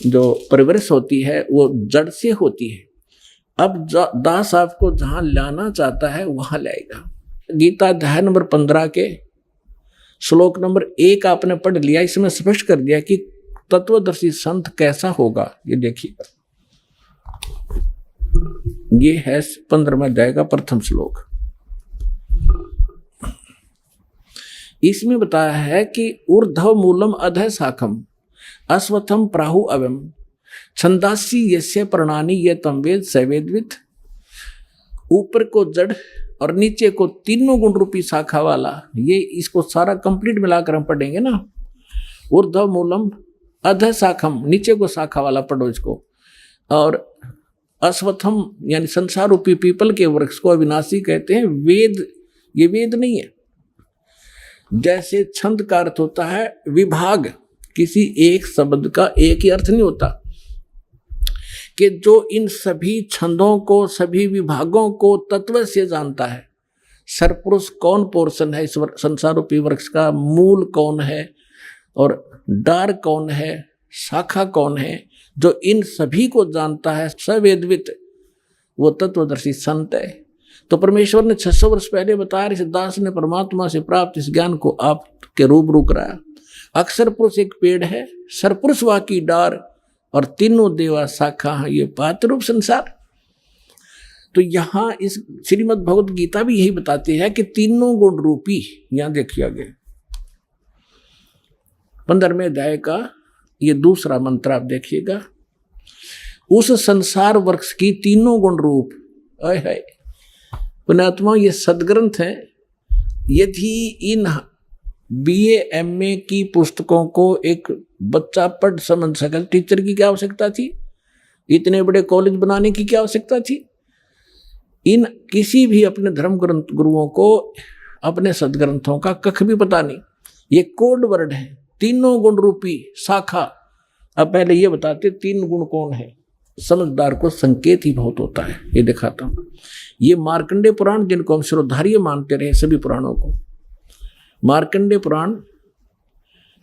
जो परिवृष होती है वो जड़ से होती है। अब दास आपको जहां लाना चाहता है वहां लाएगा। गीता अध्याय नंबर 15 के श्लोक नंबर 1 आपने पढ़ लिया, इसमें स्पष्ट कर दिया कि तत्वदर्शी संत कैसा होगा। ये देखिएगा, ये है 15वें अध्याय का प्रथम श्लोक। इसमें बताया है कि ऊर्ध्व मूलम अधः शाखम अश्वत्थम प्राहु अवम छंदासी यस्य प्रणानी ये तम वेद सवेदवित। ऊपर को जड़ और नीचे को तीनों गुण रूपी शाखा वाला, ये इसको सारा कंप्लीट मिलाकर हम पढ़ेंगे ना। ऊर्ध्व मूलम अधः शाखम, नीचे को शाखा वाला पढ़ो इसको। और अश्वत्थम यानी संसार रूपी पीपल के वृक्ष को अविनाशी कहते हैं। वेद, ये वेद नहीं है। जैसे छंद का अर्थ होता है विभाग, किसी एक शब्द का एक ही अर्थ नहीं होता, कि जो इन सभी छंदों को, सभी विभागों को तत्व से जानता है। सरपुरुष कौन पोर्शन है इस संसार रूपी वृक्ष का, मूल कौन है और डार कौन है, शाखा कौन है, जो इन सभी को जानता है, सवेदवित, वो तत्वदर्शी संत है। तो परमेश्वर ने 600 वर्ष पहले बताया, इस दास ने परमात्मा से प्राप्त इस ज्ञान को आपके रूबरू कराया। अक्षर पुरुष एक पेड़ है, सरपुरुष वाकी डार, और तीनों देवा शाखा है ये पात रूप संसार। तो यहां इस श्रीमद् भगवत गीता भी यही बताती है कि तीनों गुण रूपी, यहां देखिए आगे 15वें अध्याय का ये दूसरा मंत्र आप देखिएगा, उस संसार वृक्ष की तीनों गुण रूप, है पुण्यात्मा ये सदग्रंथ है। यदि इन BA MA की पुस्तकों को एक बच्चा पढ़ समझ सके, टीचर की क्या आवश्यकता थी, इतने बड़े कॉलेज बनाने की क्या आवश्यकता थी। इन किसी भी अपने धर्म ग्रंथ गुरुओं को अपने सदग्रंथों का कख भी पता नहीं। ये कोड वर्ड है, तीनों गुण रूपी शाखा। अब पहले ये बताते तीन गुण कौन है, समझदार को संकेत ही बहुत होता है। ये दिखाता हूं, ये मार्कंडेय पुराण जिनको हम श्रोधार्य मानते रहे सभी पुराणों को, मार्कंडेय पुराण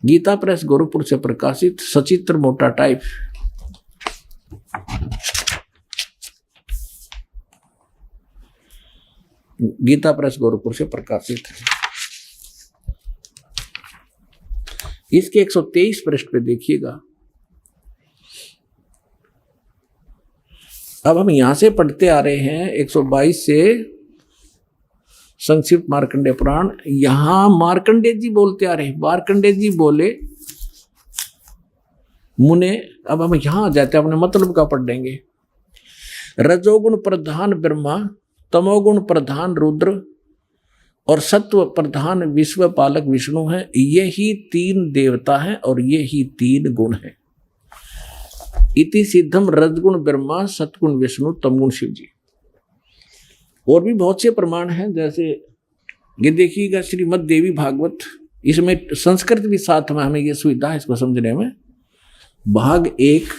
गीता प्रेस गोरखपुर से प्रकाशित, सचित्र मोटा टाइप। गीता प्रेस गोरखपुर से प्रकाशित है। इसके 123 पृष्ठ पे देखिएगा। अब हम यहां से पढ़ते आ रहे हैं 122 से संक्षिप्त मार्कंडेय पुराण। यहां मार्कंडेय जी बोलते आ रहे हैं, मार्कंडेय जी बोले मुने। अब हम यहां आ जाते हैं, अपने मतलब का पढ़ देंगे। रजोगुण प्रधान ब्रह्मा, तमोगुण प्रधान रुद्र और सत्व प्रधान विश्व पालक विष्णु है। यही तीन देवता हैं और यही तीन गुण हैं। इति सिद्धम रजगुण ब्रह्मा, सतगुण विष्णु, तमगुण शिव जी। और भी बहुत से प्रमाण हैं, जैसे ये देखिएगा श्रीमद् देवी भागवत, इसमें संस्कृत भी साथ में, हमें ये सुविधा है इसको समझने में। भाग 1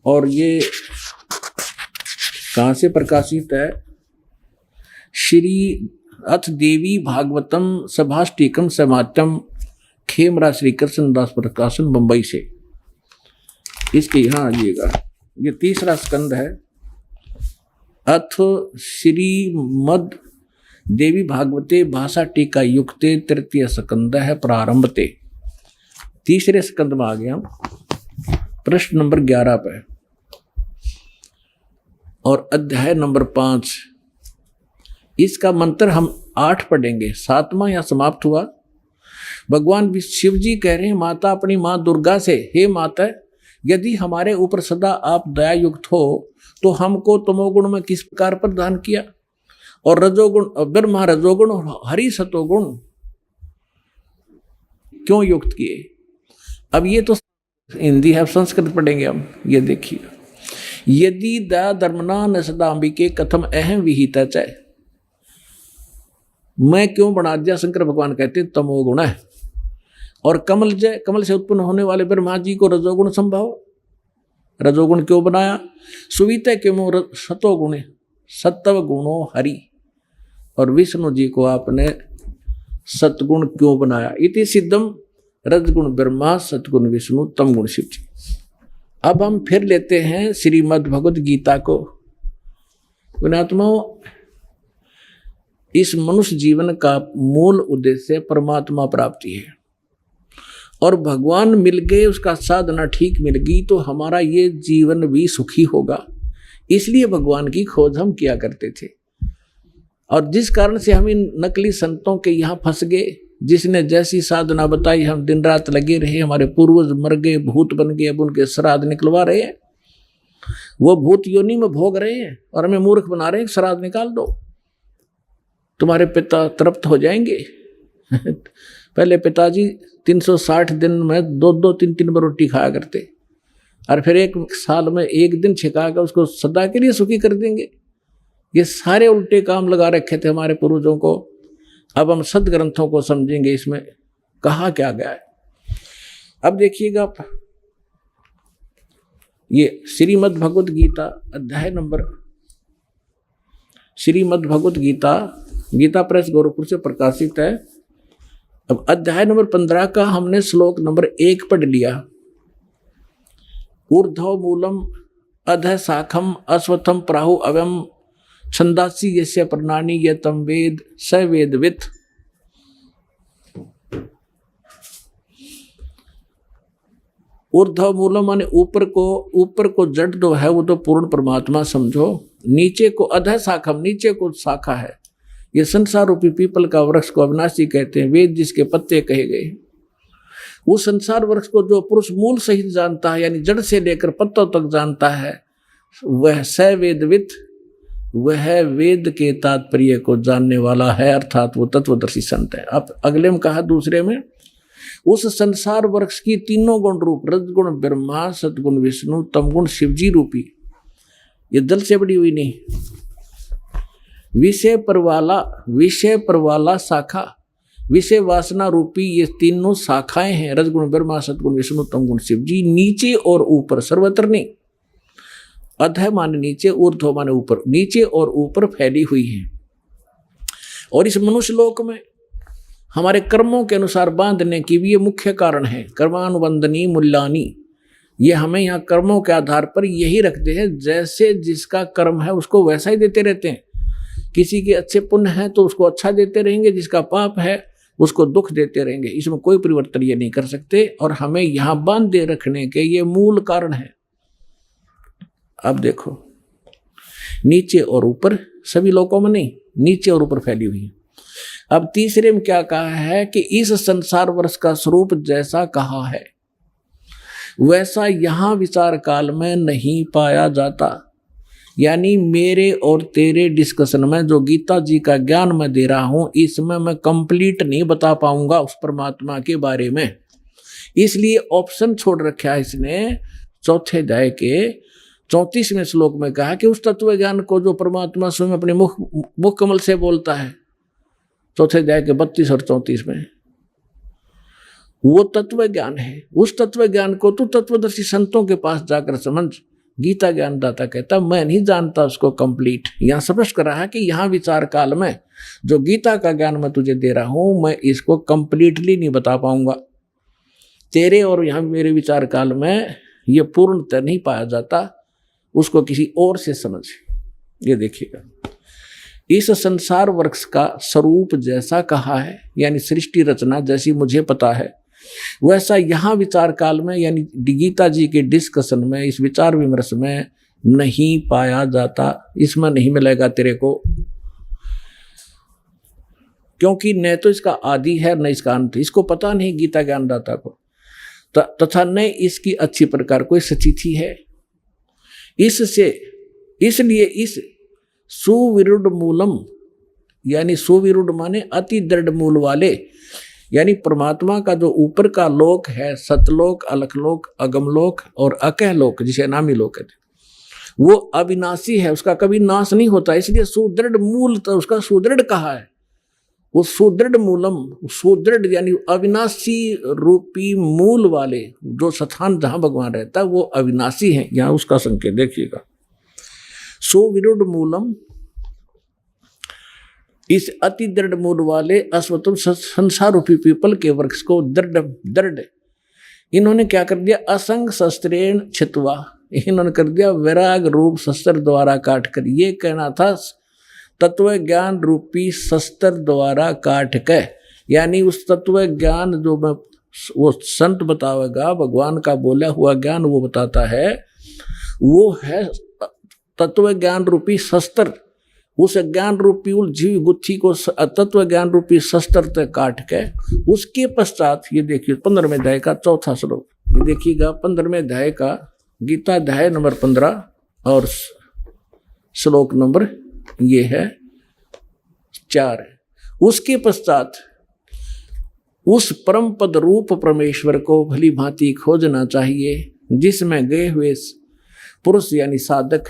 और ये कहाँ से प्रकाशित है, श्री अथ देवी भागवतम सभाष्टिकम समात्यम, खेमरा श्री कृष्णदास प्रकाशन, बंबई से। इसके यहाँ आइएगा, ये तीसरा स्कंद है। अथ श्रीमद् देवी भागवते भाषा टीका युक्ते तृतीय स्कंद है प्रारंभते। तीसरे स्कंद में आ गया, प्रश्न नंबर 11 पे और अध्याय नंबर 5। इसका मंत्र हम 8 पढ़ेंगे, 7वां यहाँ समाप्त हुआ। भगवान शिव जी कह रहे हैं माता अपनी माँ दुर्गा से, हे माता यदि हमारे ऊपर सदा आप दया युक्त हो तो हमको तमोगुण में किस प्रकार प्रदान किया, और रजोगुण ब्रह्मा रजोगुण और हरि सतोगुण क्यों युक्त किए। अब ये तो हिंदी है, संस्कृत पढ़ेंगे हम। ये देखिए, यदि दया धर्मना न सदाम्बिके कथम अहम विहिता चाहे, मैं क्यों बना दिया, शंकर भगवान कहते तमोगुण है। और कमल से उत्पन्न होने वाले ब्रह्मा जी को रजोगुण संभव, रजोगुण क्यों बनाया। सुविता क्यों सतोगुण, सत्व गुणो हरि, और विष्णु जी को आपने सतगुण क्यों बनाया। इति सिद्धम रजगुण ब्रह्मा, सतगुण विष्णु, तमगुण शिव जी। अब हम फिर लेते हैं श्रीमद् भगवत गीता को। पुण्यात्माओं, इस मनुष्य जीवन का मूल उद्देश्य परमात्मा प्राप्ति है, और भगवान मिल गए, उसका साधना ठीक मिल गई तो हमारा ये जीवन भी सुखी होगा। इसलिए भगवान की खोज हम किया करते थे। और जिस कारण से हम इन नकली संतों के यहाँ फंस गए, जिसने जैसी साधना बताई हम दिन रात लगे रहे, हमारे पूर्वज मर गए, भूत बन गए, अब उनके श्राद्ध निकलवा रहे हैं, वो भूत योनि में भोग रहे हैं और हमें मूर्ख बना रहे हैं, श्राद्ध निकाल दो, तुम्हारे पिता तृप्त हो जाएंगे। पहले पिताजी 360 दिन में 2-2, 3-3 बार रोटी खाया करते, और फिर एक साल में एक दिन छिका कर उसको सदा के लिए सुखी कर देंगे। ये सारे उल्टे काम लगा रखे थे हमारे पूर्वजों को। अब हम सदग्रंथों को समझेंगे, इसमें कहा क्या गया है। अब देखिएगा, ये श्रीमद् भगवत गीता अध्याय नंबर, श्रीमद् भगवत गीता गीता प्रेस गोरखपुर से प्रकाशित है। अब अध्याय नंबर 15 का हमने श्लोक नंबर 1 पढ़ लिया। ऊर्ध्व मूलम अधः शाखम अश्वत्थम प्राहु अवयम छंदासी यस्य प्रणानी ये तम वेद स वेदवित्। ऊर्ध्व मूलम माने ऊपर को जड़ जो है वो तो पूर्ण परमात्मा समझो, नीचे को अधः शाखम, नीचे को शाखा है। ये संसार रूपी पीपल का वृक्ष को अविनाशी कहते हैं, वेद जिसके पत्ते कहे गए। उस संसार वृक्ष को जो पुरुष मूल सहित जानता है, यानी जड़ से लेकर पत्तों तक जानता है, वह सवेदवित, वह वेद के तात्पर्य को जानने वाला है, अर्थात वो तत्वदर्शी संत है। अब अगले में कहा दूसरे में, उस संसार वृक्ष की तीनों गुण रूप, रजगुण ब्रह्मा, सतगुण विष्णु, तमगुण शिवजी रूपी, ये दल से बड़ी हुई नहीं, विषय पर वाला शाखा, विषय वासना रूपी ये तीनों शाखाएं हैं, रजगुण ब्रह्मा, सतगुण विष्णु, तमगुण शिवजी, नीचे और ऊपर, सर्वत्र नहीं, अधः माने नीचे, ऊर्ध्व माने ऊपर, नीचे और ऊपर फैली हुई है। और इस मनुष्य लोक में हमारे कर्मों के अनुसार बांधने की भी ये मुख्य कारण है। कर्मानुबंधनी मूल्यानी, ये हमें यहाँ कर्मों के आधार पर यही रखते हैं, जैसे जिसका कर्म है उसको वैसा ही देते रहते हैं। किसी के अच्छे पुण्य है तो उसको अच्छा देते रहेंगे, जिसका पाप है उसको दुख देते रहेंगे। इसमें कोई परिवर्तन ये नहीं कर सकते, और हमें यहाँ बांधे रखने के ये मूल कारण है। अब देखो, नीचे और ऊपर, सभी लोगों में नहीं, नीचे और ऊपर फैली हुई है। अब तीसरे में क्या कहा है कि इस संसार वर्ष का स्वरूप जैसा कहा है वैसा यहाँ विचार काल में नहीं पाया जाता। यानी मेरे और तेरे डिस्कशन में जो गीता जी का ज्ञान मैं दे रहा हूं, इसमें मैं कंप्लीट नहीं बता पाऊंगा उस परमात्मा के बारे में। इसलिए ऑप्शन छोड़ रखा है इसने। चौथे अध्याय के 34वें श्लोक में कहा कि उस तत्व ज्ञान को जो परमात्मा स्वयं अपने मुख कमल से बोलता है, चौथे अध्याय के 32 और 34 में, वो तत्व ज्ञान है। उस तत्व ज्ञान को तू तत्वदर्शी संतों के पास जाकर समझ। गीता ज्ञानदाता कहता मैं नहीं जानता उसको कंप्लीट। यहाँ स्पष्ट कर रहा है कि यहाँ विचार काल में जो गीता का ज्ञान मैं तुझे दे रहा हूं, मैं इसको कंप्लीटली नहीं बता पाऊंगा। तेरे और यहाँ मेरे विचार काल में ये पूर्णतः नहीं पाया जाता, उसको किसी और से समझ। ये देखिएगा, इस संसार वृक्ष का स्वरूप जैसा कहा है, यानी सृष्टि रचना जैसी मुझे पता है, वैसा यहाँ विचार काल में, यानी गीता जी के डिस्कशन में, इस विचार विमर्श में नहीं पाया जाता। इसमें नहीं मिलेगा तेरे को, क्योंकि न तो इसका आदि है न इसका अंत। इसको पता नहीं गीता ज्ञानदाता को, तथा न इसकी अच्छी प्रकार कोई सचिथि है। इसलिए इस सुविरुद्ध मूलम, यानी सुविरुद्ध माने अति दृढ़ मूल वाले, यानी परमात्मा का जो ऊपर का लोक है, सतलोक, अलखलोक, अगमलोक और अकहलोक, जिसे अनामी लोक कहते हैं, वो अविनाशी है, उसका कभी नाश नहीं होता। इसलिए सुदृढ़ मूल, तो उसका सुदृढ़ कहा है। वो सुदृढ़ मूलम, सुदृढ़ यानी अविनाशी रूपी मूल वाले, जो स्थान जहां भगवान रहता है वो अविनाशी है। यहां उसका संकेत देखिएगा, सुविरुद्ध मूलम, इस अति दृढ़ मूल वाले अश्वत्थ संसार रूपी पीपल के वृक्ष को दृढ़ इन्होंने क्या कर दिया, असंग शस्त्रेण छित्वा, इन्होंने कर दिया वैराग रूप शस्त्र द्वारा काट कर। ये कहना था तत्व ज्ञान रूपी शस्त्र द्वारा काट कर, यानी उस तत्व ज्ञान जो मैं वो संत बतावेगा, भगवान का बोला हुआ ज्ञान वो बताता है, वो है तत्व ज्ञान रूपी शस्त्र। उस ज्ञान रूपी उलझी गुत्थी को तत्व ज्ञान रूपी शस्त्र तक काट के, उसके पश्चात ये देखिए 15वें अध्याय का 4था श्लोक, ये देखिएगा 15वें अध्याय का गीता अध्याय नंबर 15 और श्लोक नंबर ये है 4। उसके पश्चात उस परम पद रूप परमेश्वर को भली भांति खोजना चाहिए, जिसमें गए हुए पुरुष यानी साधक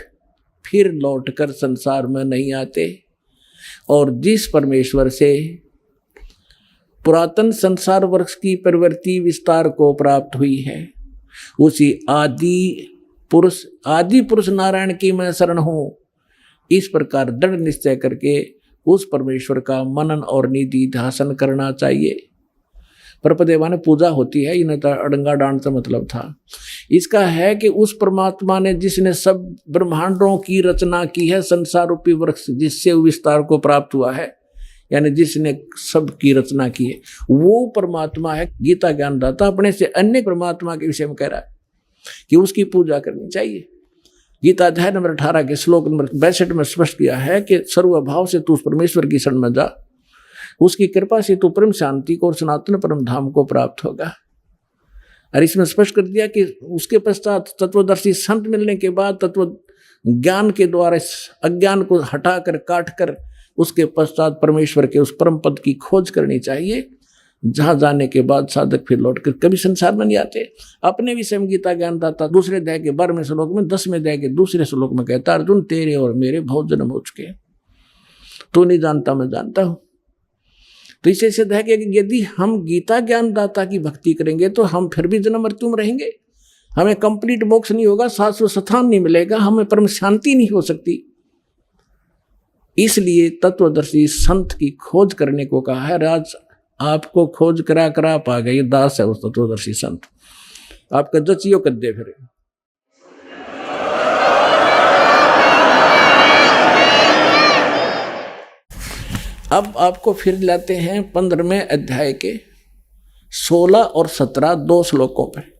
फिर लौटकर संसार में नहीं आते, और जिस परमेश्वर से पुरातन संसार वृक्ष की प्रवृत्ति विस्तार को प्राप्त हुई है, उसी आदि पुरुष नारायण की मैं शरण हूं। इस प्रकार दृढ़ निश्चय करके उस परमेश्वर का मनन और निधि ध्यान करना चाहिए। परपदेवा ने पूजा होती है, इन्हें अड़ंगा डांड से मतलब था। इसका है कि उस परमात्मा ने जिसने सब ब्रह्मांडों की रचना की है, संसार रूपी वृक्ष जिससे विस्तार को प्राप्त हुआ है, यानी जिसने सब की रचना की है, वो परमात्मा है। गीता ज्ञानदाता अपने से अन्य परमात्मा के विषय में कह रहा है कि उसकी पूजा करनी चाहिए। गीता अध्याय नंबर 18 के श्लोक नंबर 62 में स्पष्ट किया है कि सर्वभाव से तू उस परमेश्वर की शरण में जा, उसकी कृपा से तू परम शांति को और सनातन परम धाम को प्राप्त होगा। और इसमें स्पष्ट कर दिया कि उसके पश्चात तत्वदर्शी संत मिलने के बाद तत्व ज्ञान के द्वारा इस अज्ञान को हटाकर काटकर उसके पश्चात परमेश्वर के उस परम पद की खोज करनी चाहिए, जहां जाने के बाद साधक फिर लौटकर कभी संसार में नहीं आते। अपने विषय में गीता ज्ञानदाता दूसरे अध्याय के 12वें श्लोक में 10वें अध्याय के दूसरे श्लोक में कहता, अर्जुन तेरे और मेरे बहुत जन्म हो चुके, तू नहीं जानता मैं जानता हूं। तो इसे सिद्ध है कि यदि हम गीता ज्ञानदाता की भक्ति करेंगे तो हम फिर भी जन्म मृत्यु में रहेंगे, हमें कंप्लीट मोक्ष नहीं होगा, शाश्वत स्थान नहीं मिलेगा, हमें परम शांति नहीं हो सकती। इसलिए तत्वदर्शी संत की खोज करने को कहा है। राज आपको खोज करा करा पा गई, दास है उस तत्वदर्शी संत, आपका जचियो कर दे फिर। अब आपको फिर लाते हैं 15वें अध्याय के 16 और 17 दो श्लोकों पर।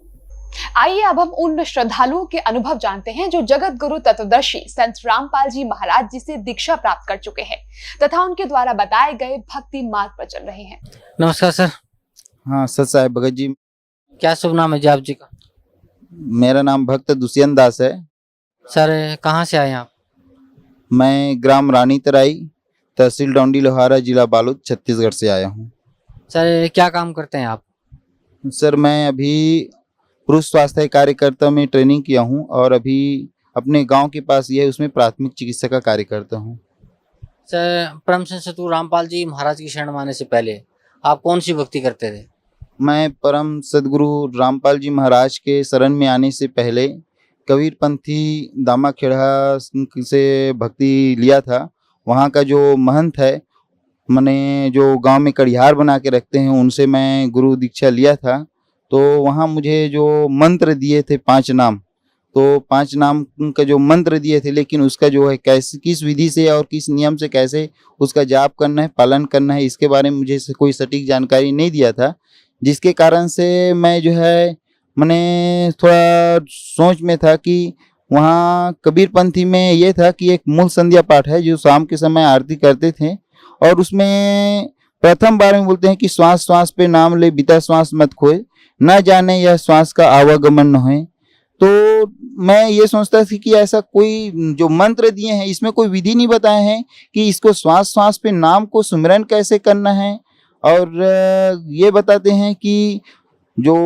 आइए अब हम उन श्रद्धालुओं के अनुभव जानते हैं जो जगत गुरु तत्वदर्शी संत रामपाल जी महाराज जी से दीक्षा प्राप्त कर चुके हैं तथा उनके द्वारा बताए गए भक्ति मार्ग पर चल रहे हैं। नमस्कार सर। हाँ सत साहेब भगत जी। क्या शुभ नाम है जी आप जी का? मेरा नाम भक्त दुष्यंत दास है। सर कहाँ से आए आप? मैं ग्राम रानी तराई, तहसील डोंडी लोहारा, जिला बालोद, छत्तीसगढ़ से आया हूँ। सर क्या काम करते हैं आप? सर मैं अभी पुरुष स्वास्थ्य कार्यकर्ता में ट्रेनिंग किया हूँ और अभी अपने गांव के पास ये उसमें प्राथमिक चिकित्सा का कार्य करता हूँ। सर परम संत सतगुरु रामपाल जी महाराज की शरण में आने से पहले आप कौन सी भक्ति करते थे? मैं परम सदगुरु रामपाल जी महाराज के शरण में आने से पहले कबीरपंथी दामा खेड़ा से भक्ति लिया था। वहाँ का जो महंत है, मैंने जो गांव में कड़िहार बना के रखते हैं, उनसे मैं गुरु दीक्षा लिया था। तो वहाँ मुझे जो मंत्र दिए थे 5 नाम, तो 5 नाम का जो मंत्र दिए थे, लेकिन उसका जो है कैसे, किस विधि से और किस नियम से कैसे उसका जाप करना है, पालन करना है, इसके बारे में मुझे कोई सटीक जानकारी नहीं दिया था, जिसके कारण से मैं जो है मैंने थोड़ा सोच में था कि वहाँ कबीरपंथी में ये था कि एक मूल संध्या पाठ है जो शाम के समय आरती करते थे और उसमें प्रथम बार में बोलते हैं कि श्वास श्वास पे नाम ले, बीता श्वास मत खोए, न जाने यह श्वास का आवागमन न है। तो मैं ये सोचता था कि ऐसा कोई जो मंत्र दिए हैं इसमें कोई विधि नहीं बताए हैं कि इसको श्वास श्वास पे नाम को सुमिरन कैसे करना है। और ये बताते हैं कि जो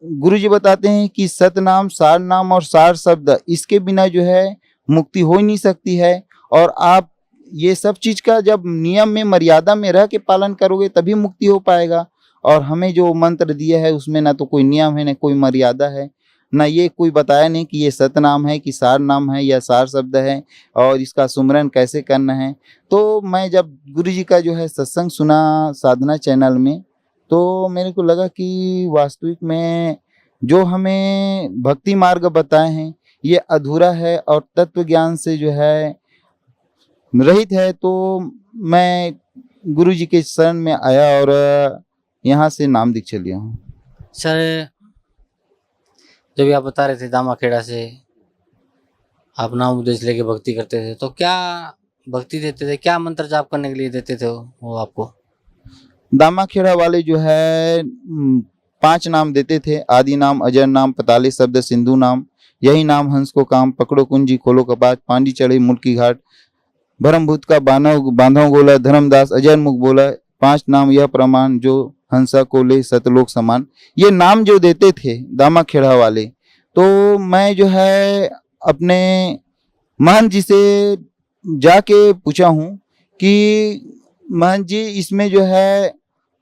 गुरुजी बताते हैं कि सतनाम, सार नाम और सार शब्द, इसके बिना जो है मुक्ति हो ही नहीं सकती है। और आप ये सब चीज का जब नियम में मर्यादा में रह के पालन करोगे तभी मुक्ति हो पाएगा। और हमें जो मंत्र दिया है उसमें ना तो कोई नियम है, ना कोई मर्यादा है, ना ये कोई बताया नहीं कि ये सतनाम है कि सार नाम है या सार शब्द है और इसका सुमरन कैसे करना है। तो मैं जब गुरुजी का जो है सत्संग सुना साधना चैनल में, तो मेरे को लगा कि वास्तविक में जो हमें भक्ति मार्ग बताए हैं ये अधूरा है और तत्व ज्ञान से जो है रहित है। तो मैं गुरुजी के शरण में आया और यहाँ से नाम दीक्षा लिया हूँ। सर जब आप बता रहे थे दामा खेड़ा से आप नाम उपदेश लेके भक्ति करते थे, तो क्या भक्ति देते थे, क्या मंत्र जाप करने के लिए देते थे वो आपको? दामा खेड़ा वाले जो है 5 नाम देते थे। आदि नाम, अजर नाम, पताले शब्द, सिंधु नाम, यही नाम हंस को काम, पकड़ो कुंजी, खोलो कपाट, पांडी चढ़े मुल्की घाट, भरमभूत का बांधव गोला, धर्मदास अजर मुख बोला, 5 नाम यह प्रमाण, जो हंसा को ले सतलोक समान। ये नाम जो देते थे दामा खेड़ा वाले, तो मैं जो है अपने महंत जी से जाके पूछा हूँ कि महंत जी इसमें जो है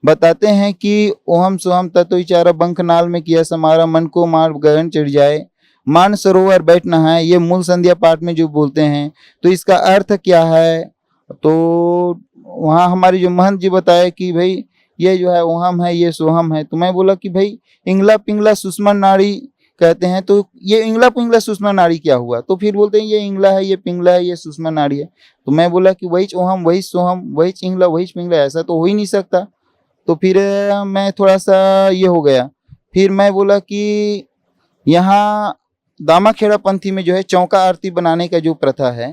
बताते हैं कि ओहम सोहम तत्व विचारा बंख नाल में किया समारा, मन को मार गगन चढ़ जाए, मान सरोवर बैठना है, ये मूल संध्या पाठ में जो बोलते हैं, तो इसका अर्थ क्या है? तो वहाँ हमारे जो महंत जी बताए कि भाई ये जो है ओहम है, ये सोहम है। तो मैं बोला कि भाई इंगला पिंगला सुषमा नाड़ी कहते हैं, तो ये इंगला पिंगला सुषमा नाड़ी क्या हुआ? तो फिर बोलते हैं ये इंगला है, ये पिंगला है, ये सुषमा नाड़ी है। तो मैं बोला कि वही ओहम, वही सोहम, वही इंगला, वही पिंगला, ऐसा तो हो ही नहीं सकता। तो फिर मैं थोड़ा सा ये हो गया। फिर मैं बोला कि यहाँ दामाखेड़ा पंथी में जो है चौका आरती बनाने का जो प्रथा है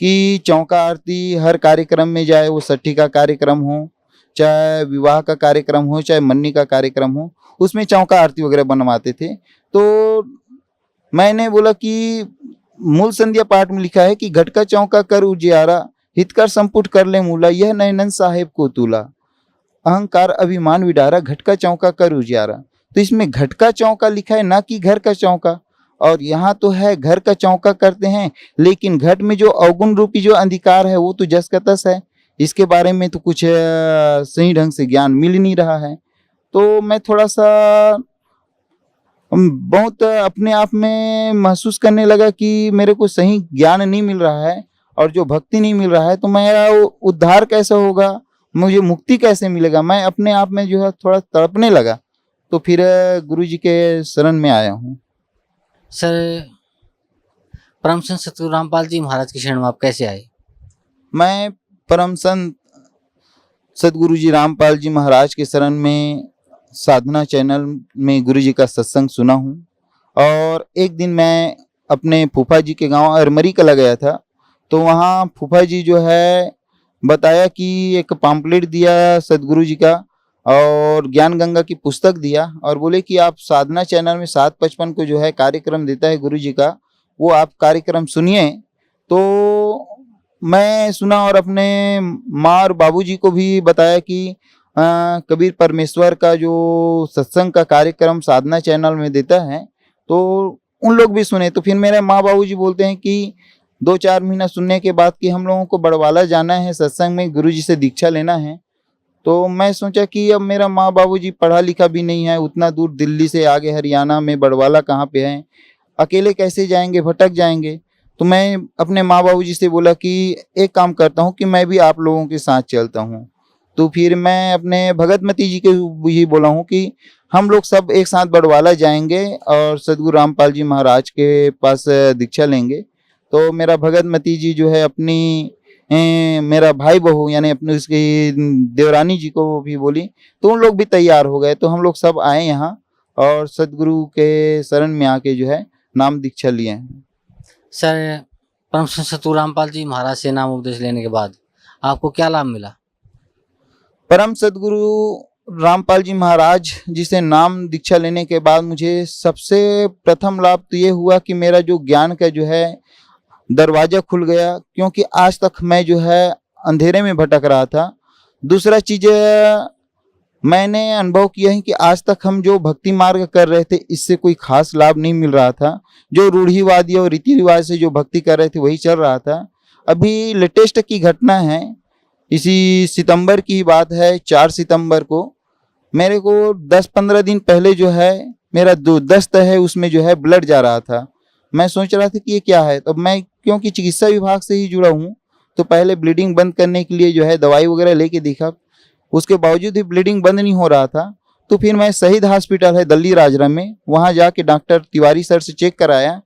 कि चौका आरती हर कार्यक्रम में, जाए वो सट्ठी का कार्यक्रम हो, चाहे विवाह का कार्यक्रम हो, चाहे मन्नी का कार्यक्रम हो, उसमें चौका आरती वगैरह बनवाते थे। तो मैंने बोला कि मूल संध्या पाठ में लिखा है कि घट का चौका कर उजियारा, हितकर संपुट कर ले मूला, यह नैनन साहेब को तूला, अहंकार अभिमान विडारा, घट का चौका कर उजियारा। तो इसमें घट का चौका लिखा है, ना कि घर का चौका। और यहाँ तो है घर का चौका करते हैं, लेकिन घट में जो अवगुण रूपी जो अंधकार है वो तो जस का तस है। इसके बारे में तो कुछ सही ढंग से ज्ञान मिल नहीं रहा है। तो मैं थोड़ा सा बहुत अपने आप में महसूस करने लगा कि मेरे को सही ज्ञान नहीं मिल रहा है और जो भक्ति नहीं मिल रहा है, तो मेरा उद्धार कैसे होगा, मुझे मुक्ति कैसे मिलेगा। मैं अपने आप में जो है थोड़ा तड़पने लगा। तो फिर गुरु जी के शरण में आया हूँ। सर, परम संत सतगुरु रामपाल जी महाराज की शरण में आप कैसे आए? मैं परम संत सदगुरु जी रामपाल जी महाराज के शरण में साधना चैनल में गुरु जी का सत्संग सुना हूँ। और एक दिन मैं अपने फूफा जी के गांव अरमरी कला गया था। तो वहाँ फूफा जी जो है बताया कि एक पम्पलेट दिया सदगुरु जी का और ज्ञान गंगा की पुस्तक दिया और बोले कि आप साधना चैनल में 7:55 को जो है कार्यक्रम देता है गुरु जी का, वो आप कार्यक्रम सुनिए। तो मैं सुना और अपने माँ और बाबूजी को भी बताया कि कबीर परमेश्वर का जो सत्संग का कार्यक्रम साधना चैनल में देता है, तो उन लोग भी सुने। तो फिर मेरे माँ बाबूजी बोलते हैं कि 2-4 महीना सुनने के बाद कि हम लोगों को बड़वाला जाना है, सत्संग में गुरु जी से दीक्षा लेना है। तो मैं सोचा कि अब मेरा माँ बाबूजी पढ़ा लिखा भी नहीं है, उतना दूर दिल्ली से आगे हरियाणा में बड़वाला कहाँ पे है, अकेले कैसे जाएंगे, भटक जाएंगे। तो मैं अपने माँ बाबूजी से बोला कि एक काम करता हूँ कि मैं भी आप लोगों के साथ चलता हूँ। तो फिर मैं अपने भगतमती जी के भी बोला हूँ कि हम लोग सब एक साथ बड़वाला जाएंगे और सदगुरु रामपाल जी महाराज के पास दीक्षा लेंगे। तो मेरा भगतमती जी जो है अपनी मेरा भाई बहू यानी अपने उसकी देवरानी जी को भी बोली, तो उन लोग भी तैयार हो गए। तो हम लोग सब आए यहाँ और सदगुरु के शरण में आके जो है नाम दीक्षा लिए हैं। सर, परम संत सतगुरु रामपाल जी महाराज से नाम उपदेश लेने के बाद आपको क्या लाभ मिला? परम सदगुरु रामपाल जी महाराज जी से नाम दीक्षा लेने के बाद मुझे सबसे प्रथम लाभ तो ये हुआ कि मेरा जो ज्ञान का जो है दरवाजा खुल गया, क्योंकि आज तक मैं जो है अंधेरे में भटक रहा था। दूसरा चीज मैंने अनुभव किया है कि आज तक हम जो भक्ति मार्ग कर रहे थे इससे कोई खास लाभ नहीं मिल रहा था। जो रूढ़िवादी और रीति रिवाज से जो भक्ति कर रहे थे वही चल रहा था। अभी लेटेस्ट की घटना है, इसी सितंबर की बात है, 4 सितंबर को मेरे को 10-15 दिन पहले जो है मेरा जो दस्त है उसमें जो है ब्लड जा रहा था। मैं सोच रहा था कि ये क्या है। तो मैं क्योंकि चिकित्सा विभाग से ही जुड़ा हूँ, तो पहले ब्लीडिंग बंद करने के लिए जो है दवाई वगैरह लेके देखा, उसके बावजूद भी ब्लीडिंग बंद नहीं हो रहा था। तो फिर मैं शहीद हॉस्पिटल है दिल्ली राजरा में, वहाँ जाके डॉक्टर तिवारी सर से चेक कराया।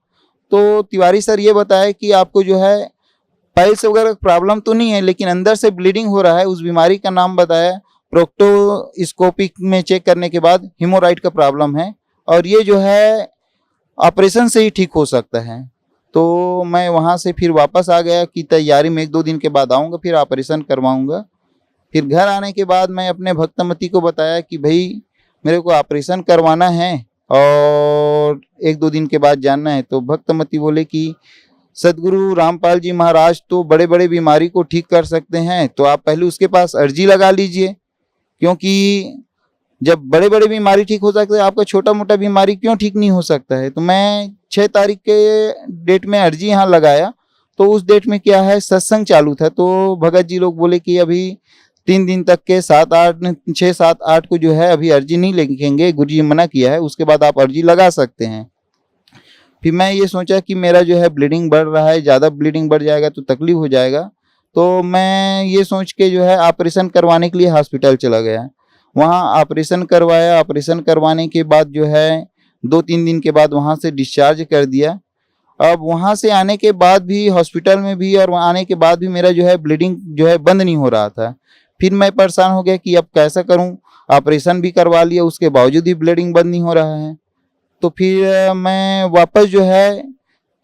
तो तिवारी सर ये बताया कि आपको जो है पाइल्स वगैरह प्रॉब्लम तो नहीं है, लेकिन अंदर से ब्लीडिंग हो रहा है। उस बीमारी का नाम बताया, प्रोक्टोस्कोपिक में चेक करने के बाद हीमोराइड का प्रॉब्लम है और ये जो है ऑपरेशन से ही ठीक हो सकता है। तो मैं वहाँ से फिर वापस आ गया कि तैयारी में 1-2 दिन के बाद आऊँगा, फिर ऑपरेशन करवाऊँगा। फिर घर आने के बाद मैं अपने भक्तमती को बताया कि भाई मेरे को ऑपरेशन करवाना है और 1-2 दिन के बाद जानना है। तो भक्तमती बोले कि सदगुरु रामपाल जी महाराज तो बड़े बड़े बीमारी को ठीक कर सकते हैं, तो आप पहले उसके पास अर्जी लगा लीजिए, क्योंकि जब बड़े बड़े बीमारी ठीक हो सकते हैं आपका छोटा मोटा बीमारी क्यों ठीक नहीं हो सकता है। तो मैं 6 तारीख के डेट में अर्जी यहाँ लगाया। तो उस डेट में क्या है सत्संग चालू था। तो भगत जी लोग बोले कि अभी 3 दिन तक के 6, 7, 8 को जो है अभी अर्जी नहीं लिखेंगे, गुरु जी मना किया है, उसके बाद आप अर्जी लगा सकते हैं। फिर मैं ये सोचा कि मेरा जो है ब्लीडिंग बढ़ रहा है, ज़्यादा ब्लीडिंग बढ़ जाएगा तो तकलीफ हो जाएगा। तो मैं ये सोच के जो है ऑपरेशन करवाने के लिए हॉस्पिटल चला गया। वहाँ ऑपरेशन करवाया। ऑपरेशन करवाने के बाद जो है 2-3 दिन के बाद वहाँ से डिस्चार्ज कर दिया। अब वहाँ से आने के बाद भी हॉस्पिटल में भी और वहाँ आने के बाद भी मेरा जो है ब्लीडिंग जो है बंद नहीं हो रहा था। फिर मैं परेशान हो गया कि अब कैसा करूँ, ऑपरेशन भी करवा लिया, उसके बावजूद भी ब्लीडिंग बंद नहीं हो रहा है। तो फिर मैं वापस जो है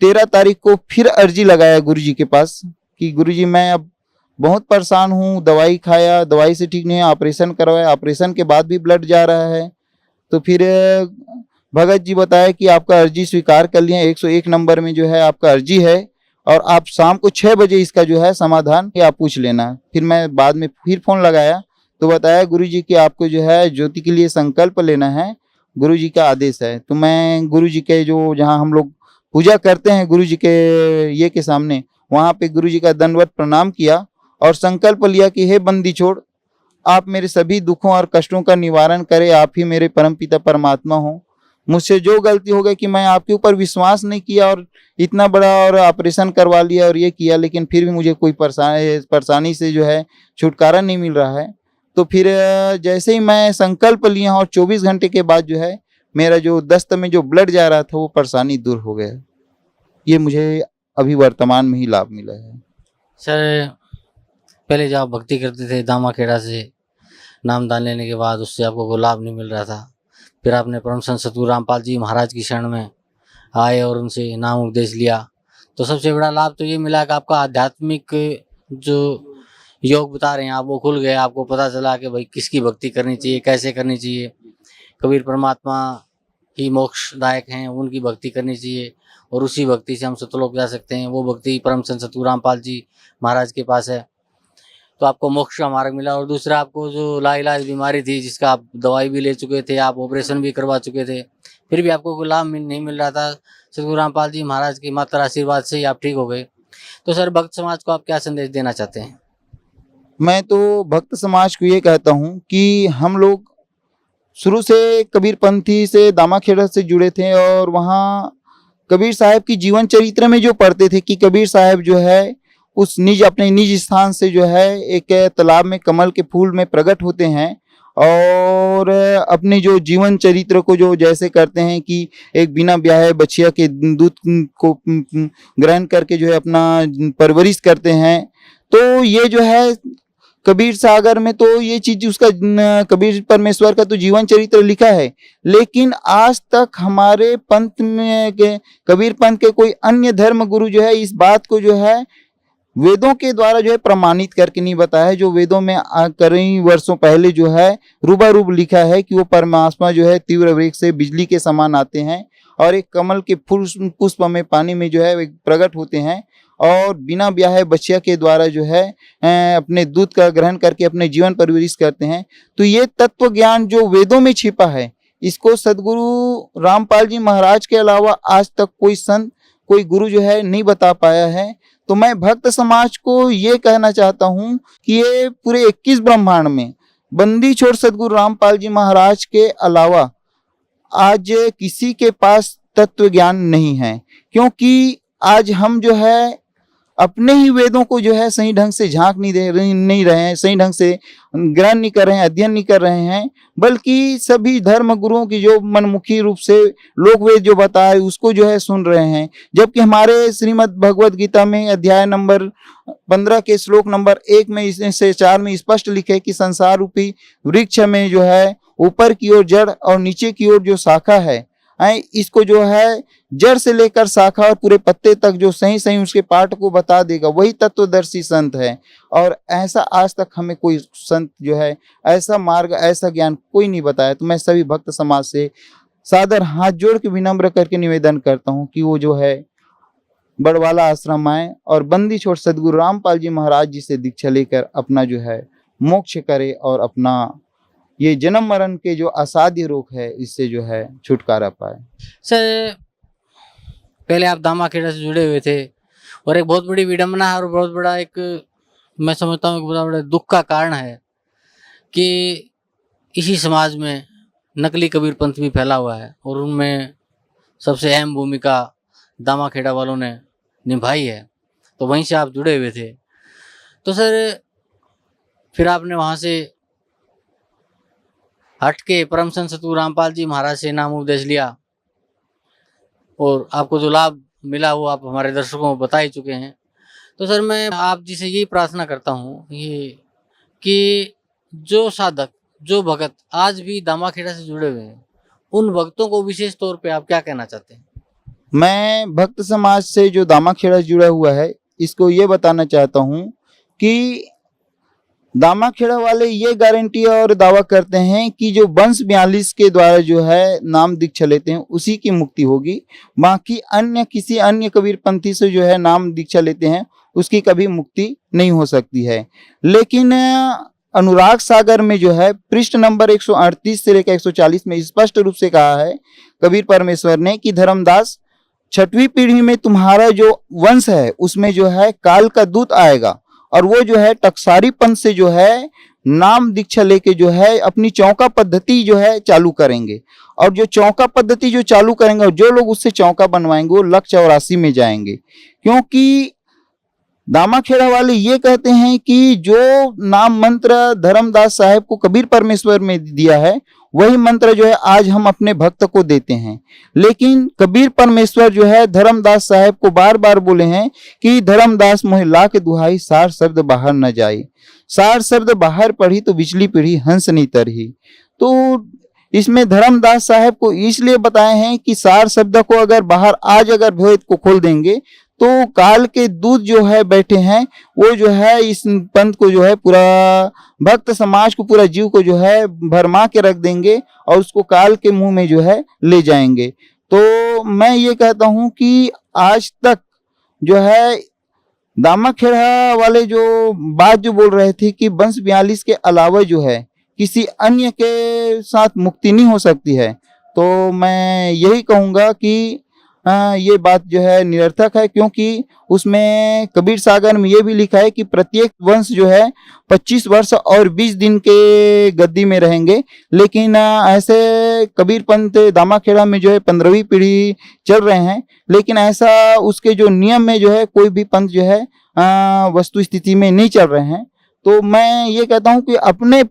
13 तारीख को फिर अर्जी लगाया गुरुजी के पास कि गुरुजी मैं अब बहुत परेशान हूँ, दवाई खाया, दवाई से ठीक नहीं है, ऑपरेशन करवाया, ऑपरेशन के बाद भी ब्लड जा रहा है। तो फिर भगत जी बताया कि आपका अर्जी स्वीकार कर लिया, 101 नंबर में जो है आपका अर्जी है और आप शाम को 6 बजे इसका जो है समाधान आप पूछ लेना। फिर मैं बाद में फिर फोन लगाया तो बताया गुरुजी कि आपको जो है ज्योति के लिए संकल्प लेना है, गुरुजी का आदेश है। तो मैं गुरुजी के जो जहाँ हम लोग पूजा करते हैं गुरुजी के ये के सामने, वहाँ पे गुरुजी का दंडवत प्रणाम किया और संकल्प लिया कि हे बंदी छोड़, आप मेरे सभी दुखों और कष्टों का निवारण करें, आप ही मेरे परमपिता परमात्मा हो। मुझसे जो गलती हो गई कि मैं आपके ऊपर विश्वास नहीं किया और इतना बड़ा और ऑपरेशन करवा लिया और ये किया, लेकिन फिर भी मुझे कोई परेशानी से जो है छुटकारा नहीं मिल रहा है। तो फिर जैसे ही मैं संकल्प लिया और 24 घंटे के बाद जो है मेरा जो दस्त में जो ब्लड जा रहा था वो परेशानी दूर हो गया। ये मुझे अभी वर्तमान में ही लाभ मिला है। सर, पहले जब आप भक्ति करते थे दामाखेड़ा से, नामदान लेने के बाद उससे आपको कोई लाभ नहीं मिल रहा था, फिर आपने परम संत सतगुरु रामपाल जी महाराज की शरण में आए और उनसे नाम उपदेश लिया, तो सबसे बड़ा लाभ तो ये मिला कि आपका आध्यात्मिक जो योग बता रहे हैं आप वो खुल गए। आपको पता चला कि भाई किसकी भक्ति करनी चाहिए, कैसे करनी चाहिए। कबीर परमात्मा ही मोक्षदायक हैं, उनकी भक्ति करनी चाहिए और उसी भक्ति से हम सतलोक जा सकते हैं। वो भक्ति परम संत सतगुरु रामपाल जी महाराज के पास है। तो आपको मोक्ष का मार्ग मिला। और दूसरा, आपको जो लाइलाज बीमारी थी जिसका आप दवाई भी ले चुके थे, आप ऑपरेशन भी करवा चुके थे, फिर भी आपको कोई लाभ नहीं मिल रहा था, सतगुरु रामपाल जी महाराज की मात्र आशीर्वाद से ही आप ठीक हो गए। तो सर, भक्त समाज को आप क्या संदेश देना चाहते हैं? मैं तो भक्त समाज को ये कहता हूँ कि हम लोग शुरू से कबीरपंथी से दामाखेड़ा से जुड़े थे और वहाँ कबीर साहब की जीवन चरित्र में जो पढ़ते थे कि कबीर साहब जो है उस अपने निज स्थान से जो है एक तालाब में कमल के फूल में प्रकट होते हैं और अपने जो जीवन चरित्र को जो जैसे करते हैं कि एक बिना ब्याहे बछिया के दूध को ग्रहण करके जो है अपना परवरिश करते हैं। तो ये जो है कबीर सागर में तो ये चीज उसका कबीर परमेश्वर का तो जीवन चरित्र लिखा है, लेकिन आज तक हमारे पंथ में कबीर पंथ के कोई अन्य धर्म गुरु जो है इस बात को जो है वेदों के द्वारा जो है प्रमाणित करके नहीं बताया है। जो वेदों में कई वर्षों पहले जो है रूबारूब लिखा है कि वो परमात्मा जो है तीव्र वेग से बिजली के समान आते हैं और एक कमल के फूल पुष्प में पानी में जो है प्रकट होते हैं और बिना ब्याहे बच्चिया के द्वारा जो है अपने दूध का ग्रहण करके अपने जीवन परवरिश करते हैं। तो ये तत्व ज्ञान जो वेदों में छिपा है, इसको सदगुरु रामपाल जी महाराज के अलावा आज तक कोई संत कोई गुरु जो है नहीं बता पाया है। तो मैं भक्त समाज को ये कहना चाहता हूँ कि ये पूरे 21 ब्रह्मांड में बंदी छोड़ सदगुरु रामपाल जी महाराज के अलावा आज किसी के पास तत्व ज्ञान नहीं है, क्योंकि आज हम जो है अपने ही वेदों को जो है सही ढंग से झांक नहीं रहे हैं, सही ढंग से ग्रहण नहीं कर रहे हैं, अध्ययन नहीं कर रहे हैं, बल्कि सभी धर्म गुरुओं की जो मनमुखी रूप से लोक वेद जो बताए उसको जो है सुन रहे हैं। जबकि हमारे श्रीमद् भगवद गीता में अध्याय नंबर 15 के श्लोक नंबर 1 में से 4 में स्पष्ट लिखे कि संसार रूपी वृक्ष में जो है ऊपर की ओर जड़ और नीचे की ओर जो शाखा है, इसको जो है जड़ से लेकर शाखा और पूरे पत्ते तक जो सही सही उसके पाठ को बता देगा, वही तत्वदर्शी संत है। और ऐसा आज तक हमें कोई संत जो है ऐसा मार्ग ऐसा ज्ञान कोई नहीं बताया। तो मैं सभी भक्त समाज से सादर हाथ जोड़ के विनम्र करके निवेदन करता हूँ कि वो जो है बड़वाला आश्रम आए और बंदी छोड़ सदगुरु रामपाल जी महाराज जी से दीक्षा लेकर अपना जो है मोक्ष करे और अपना ये जन्म मरण के जो असाध्य रोग है इससे जो है छुटकारा पाए। सर, पहले आप दामाखेड़ा से जुड़े हुए थे और एक बहुत बड़ी विडंबना है और बहुत बड़ा एक मैं समझता हूँ बहुत बड़ा दुख का कारण है कि इसी समाज में नकली कबीर पंथ भी फैला हुआ है और उनमें सबसे अहम भूमिका दामाखेड़ा वालों ने निभाई है। तो वहीं से आप जुड़े हुए थे। तो सर, फिर आपने वहाँ से हट के परम संत सतगुरु रामपाल जी महाराज से नाम उपदेश लिया और आपको जो लाभ मिला वो आप हमारे दर्शकों को बता ही चुके हैं। तो सर, मैं आप जी से यही प्रार्थना करता हूँ ये कि जो साधक जो भगत आज भी दामाखेड़ा से जुड़े हुए हैं उन भक्तों को विशेष तौर पे आप क्या कहना चाहते हैं? मैं भक्त समाज से जो दामाखेड़ा जुड़ा हुआ है इसको ये बताना चाहता हूँ कि दामाखेड़ा वाले ये गारंटी और दावा करते हैं कि जो वंश 42 के द्वारा जो है नाम दीक्षा लेते हैं उसी की मुक्ति होगी। बाकी अन्य किसी अन्य कबीरपंथी से जो है नाम दीक्षा लेते हैं उसकी कभी मुक्ति नहीं हो सकती है। लेकिन अनुराग सागर में जो है पृष्ठ नंबर 138 से लेकर 140 में स्पष्ट रूप से कहा है कबीर परमेश्वर ने कि धर्मदास 6वीं पीढ़ी में तुम्हारा जो वंश है उसमें जो है काल का दूत आएगा और वो जो है टकसारी पंथ से जो है नाम दीक्षा लेके जो है अपनी चौका पद्धति जो है चालू करेंगे। और जो चौका पद्धति जो चालू करेंगे और जो लोग उससे चौका बनवाएंगे वो 184 में जाएंगे। क्योंकि दामाखेड़ा वाले ये कहते हैं कि जो नाम मंत्र धर्मदास साहब को कबीर परमेश्वर में दिया है वही मंत्र जो है आज हम अपने भक्त को देते हैं। लेकिन कबीर परमेश्वर जो है धर्मदास साहब को बार बार बोले हैं कि धर्मदास मोहि लाख दुहाई सार शब्द बाहर न जाए। सार शब्द बाहर पढ़ी तो बिचली पीढ़ी हंस नहीं तरही। तो इसमें धर्मदास साहब को इसलिए बताए हैं कि सार शब्द को अगर बाहर आज अगर भेद को खोल देंगे तो काल के दूत जो है बैठे हैं वो जो है इस पंथ को जो है पूरा भक्त समाज को पूरा जीव को जो है भरमा के रख देंगे और उसको काल के मुंह में जो है ले जाएंगे। तो मैं ये कहता हूं कि आज तक जो है दामाखेड़ा वाले जो बात जो बोल रहे थे कि वंश 42 के अलावा जो है किसी अन्य के साथ मुक्ति नहीं हो सकती है, तो मैं यही कहूंगा कि ये बात जो है निरर्थक है। क्योंकि उसमें कबीर सागर में ये भी लिखा है कि प्रत्येक वंश जो है 25 वर्ष और 20 दिन के गद्दी में रहेंगे। लेकिन ऐसे कबीर पंथ दामाखेड़ा में जो है 15वीं पीढ़ी चल रहे हैं, लेकिन ऐसा उसके जो नियम में जो है कोई भी पंथ जो है वस्तु स्थिति में नहीं चल रहे हैं। तो मैं ये कहता हूँ कि अपने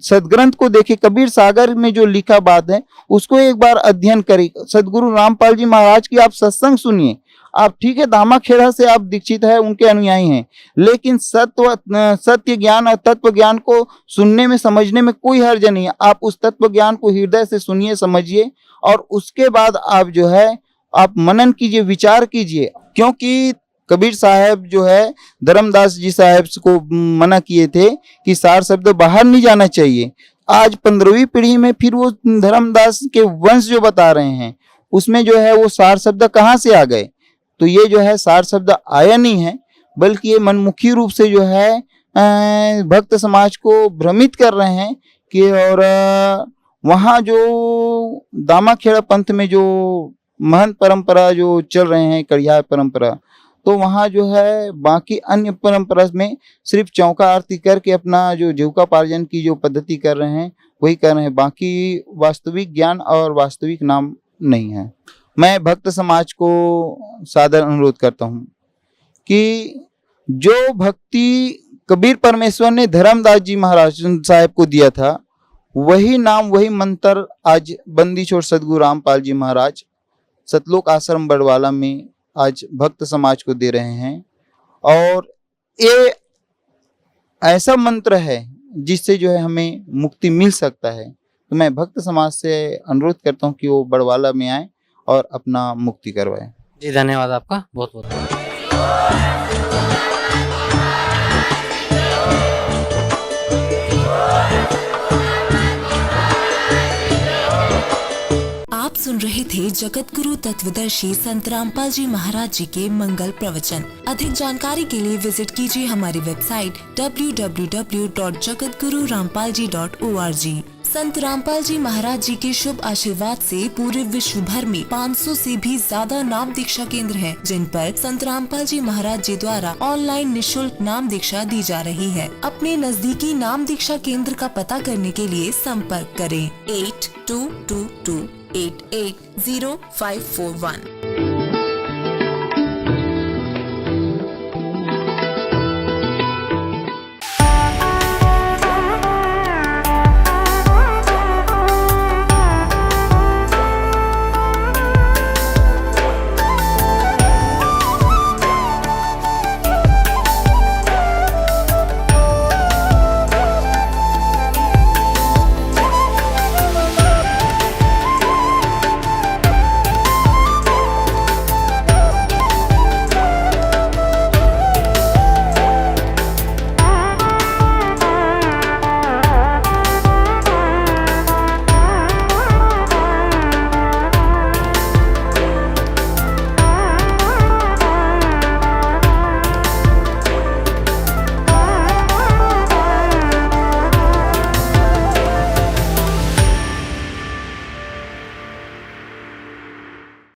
सदग्रंथ को देखे, कबीर सागर में जो लिखा बात है उसको एक बार अध्ययन करें। सदगुरु रामपाल जी महाराज की आप सत्संग सुनिए। आप ठीक है दामाखेड़ा से आप दीक्षित है, उनके अनुयायी हैं, लेकिन सत्य ज्ञान और तत्व ज्ञान को सुनने में समझने में कोई हर्ज नहीं है। आप उस तत्व ज्ञान को हृदय से सुनिए, समझिए और उसके बाद आप जो है आप मनन कीजिए, विचार कीजिए। क्योंकि कबीर साहब जो है धर्मदास जी साहब को मना किए थे कि सार शब्द बाहर नहीं जाना चाहिए। आज 15वीं पीढ़ी में फिर वो धर्मदास के वंश जो बता रहे हैं उसमें जो है वो सार शब्द कहाँ से आ गए। तो ये जो है सार शब्द आया नहीं है, बल्कि ये मनमुखी रूप से जो है भक्त समाज को भ्रमित कर रहे हैं कि और वहाँ जो दामाखेड़ा पंथ में जो महंत परंपरा जो चल रहे हैं, कड़िया परंपरा, तो वहाँ जो है बाकी अन्य परंपरा में सिर्फ चौका आरती करके अपना जो जीविकोपार्जन की जो पद्धति कर रहे हैं वही कर रहे हैं। बाकी वास्तविक ज्ञान और वास्तविक नाम नहीं है। मैं भक्त समाज को सादर अनुरोध करता हूँ कि जो भक्ति कबीर परमेश्वर ने धर्मदास जी महाराज साहब को दिया था वही नाम वही मंत्र आज बंदी छोड़ सदगुरु रामपाल जी महाराज सतलोक आश्रम बड़वाला में आज भक्त समाज को दे रहे हैं। और ये ऐसा मंत्र है जिससे जो है हमें मुक्ति मिल सकता है। तो मैं भक्त समाज से अनुरोध करता हूँ कि वो बड़वाला में आए और अपना मुक्ति करवाए। जी धन्यवाद आपका, बहुत बहुत। आप सुन रहे थे जगत गुरु तत्वदर्शी संत रामपाल जी महाराज जी के मंगल प्रवचन। अधिक जानकारी के लिए विजिट कीजिए हमारी वेबसाइट www.jagatgururampalji.org। संत रामपाल जी महाराज जी के शुभ आशीर्वाद से पूरे विश्व भर में 500 से भी ज्यादा नाम दीक्षा केंद्र हैं, जिन पर संत रामपाल जी महाराज जी द्वारा ऑनलाइन निशुल्क नाम दीक्षा दी जा रही है। अपने नजदीकी नाम दीक्षा केंद्र का पता करने के लिए संपर्क करें 8222880541।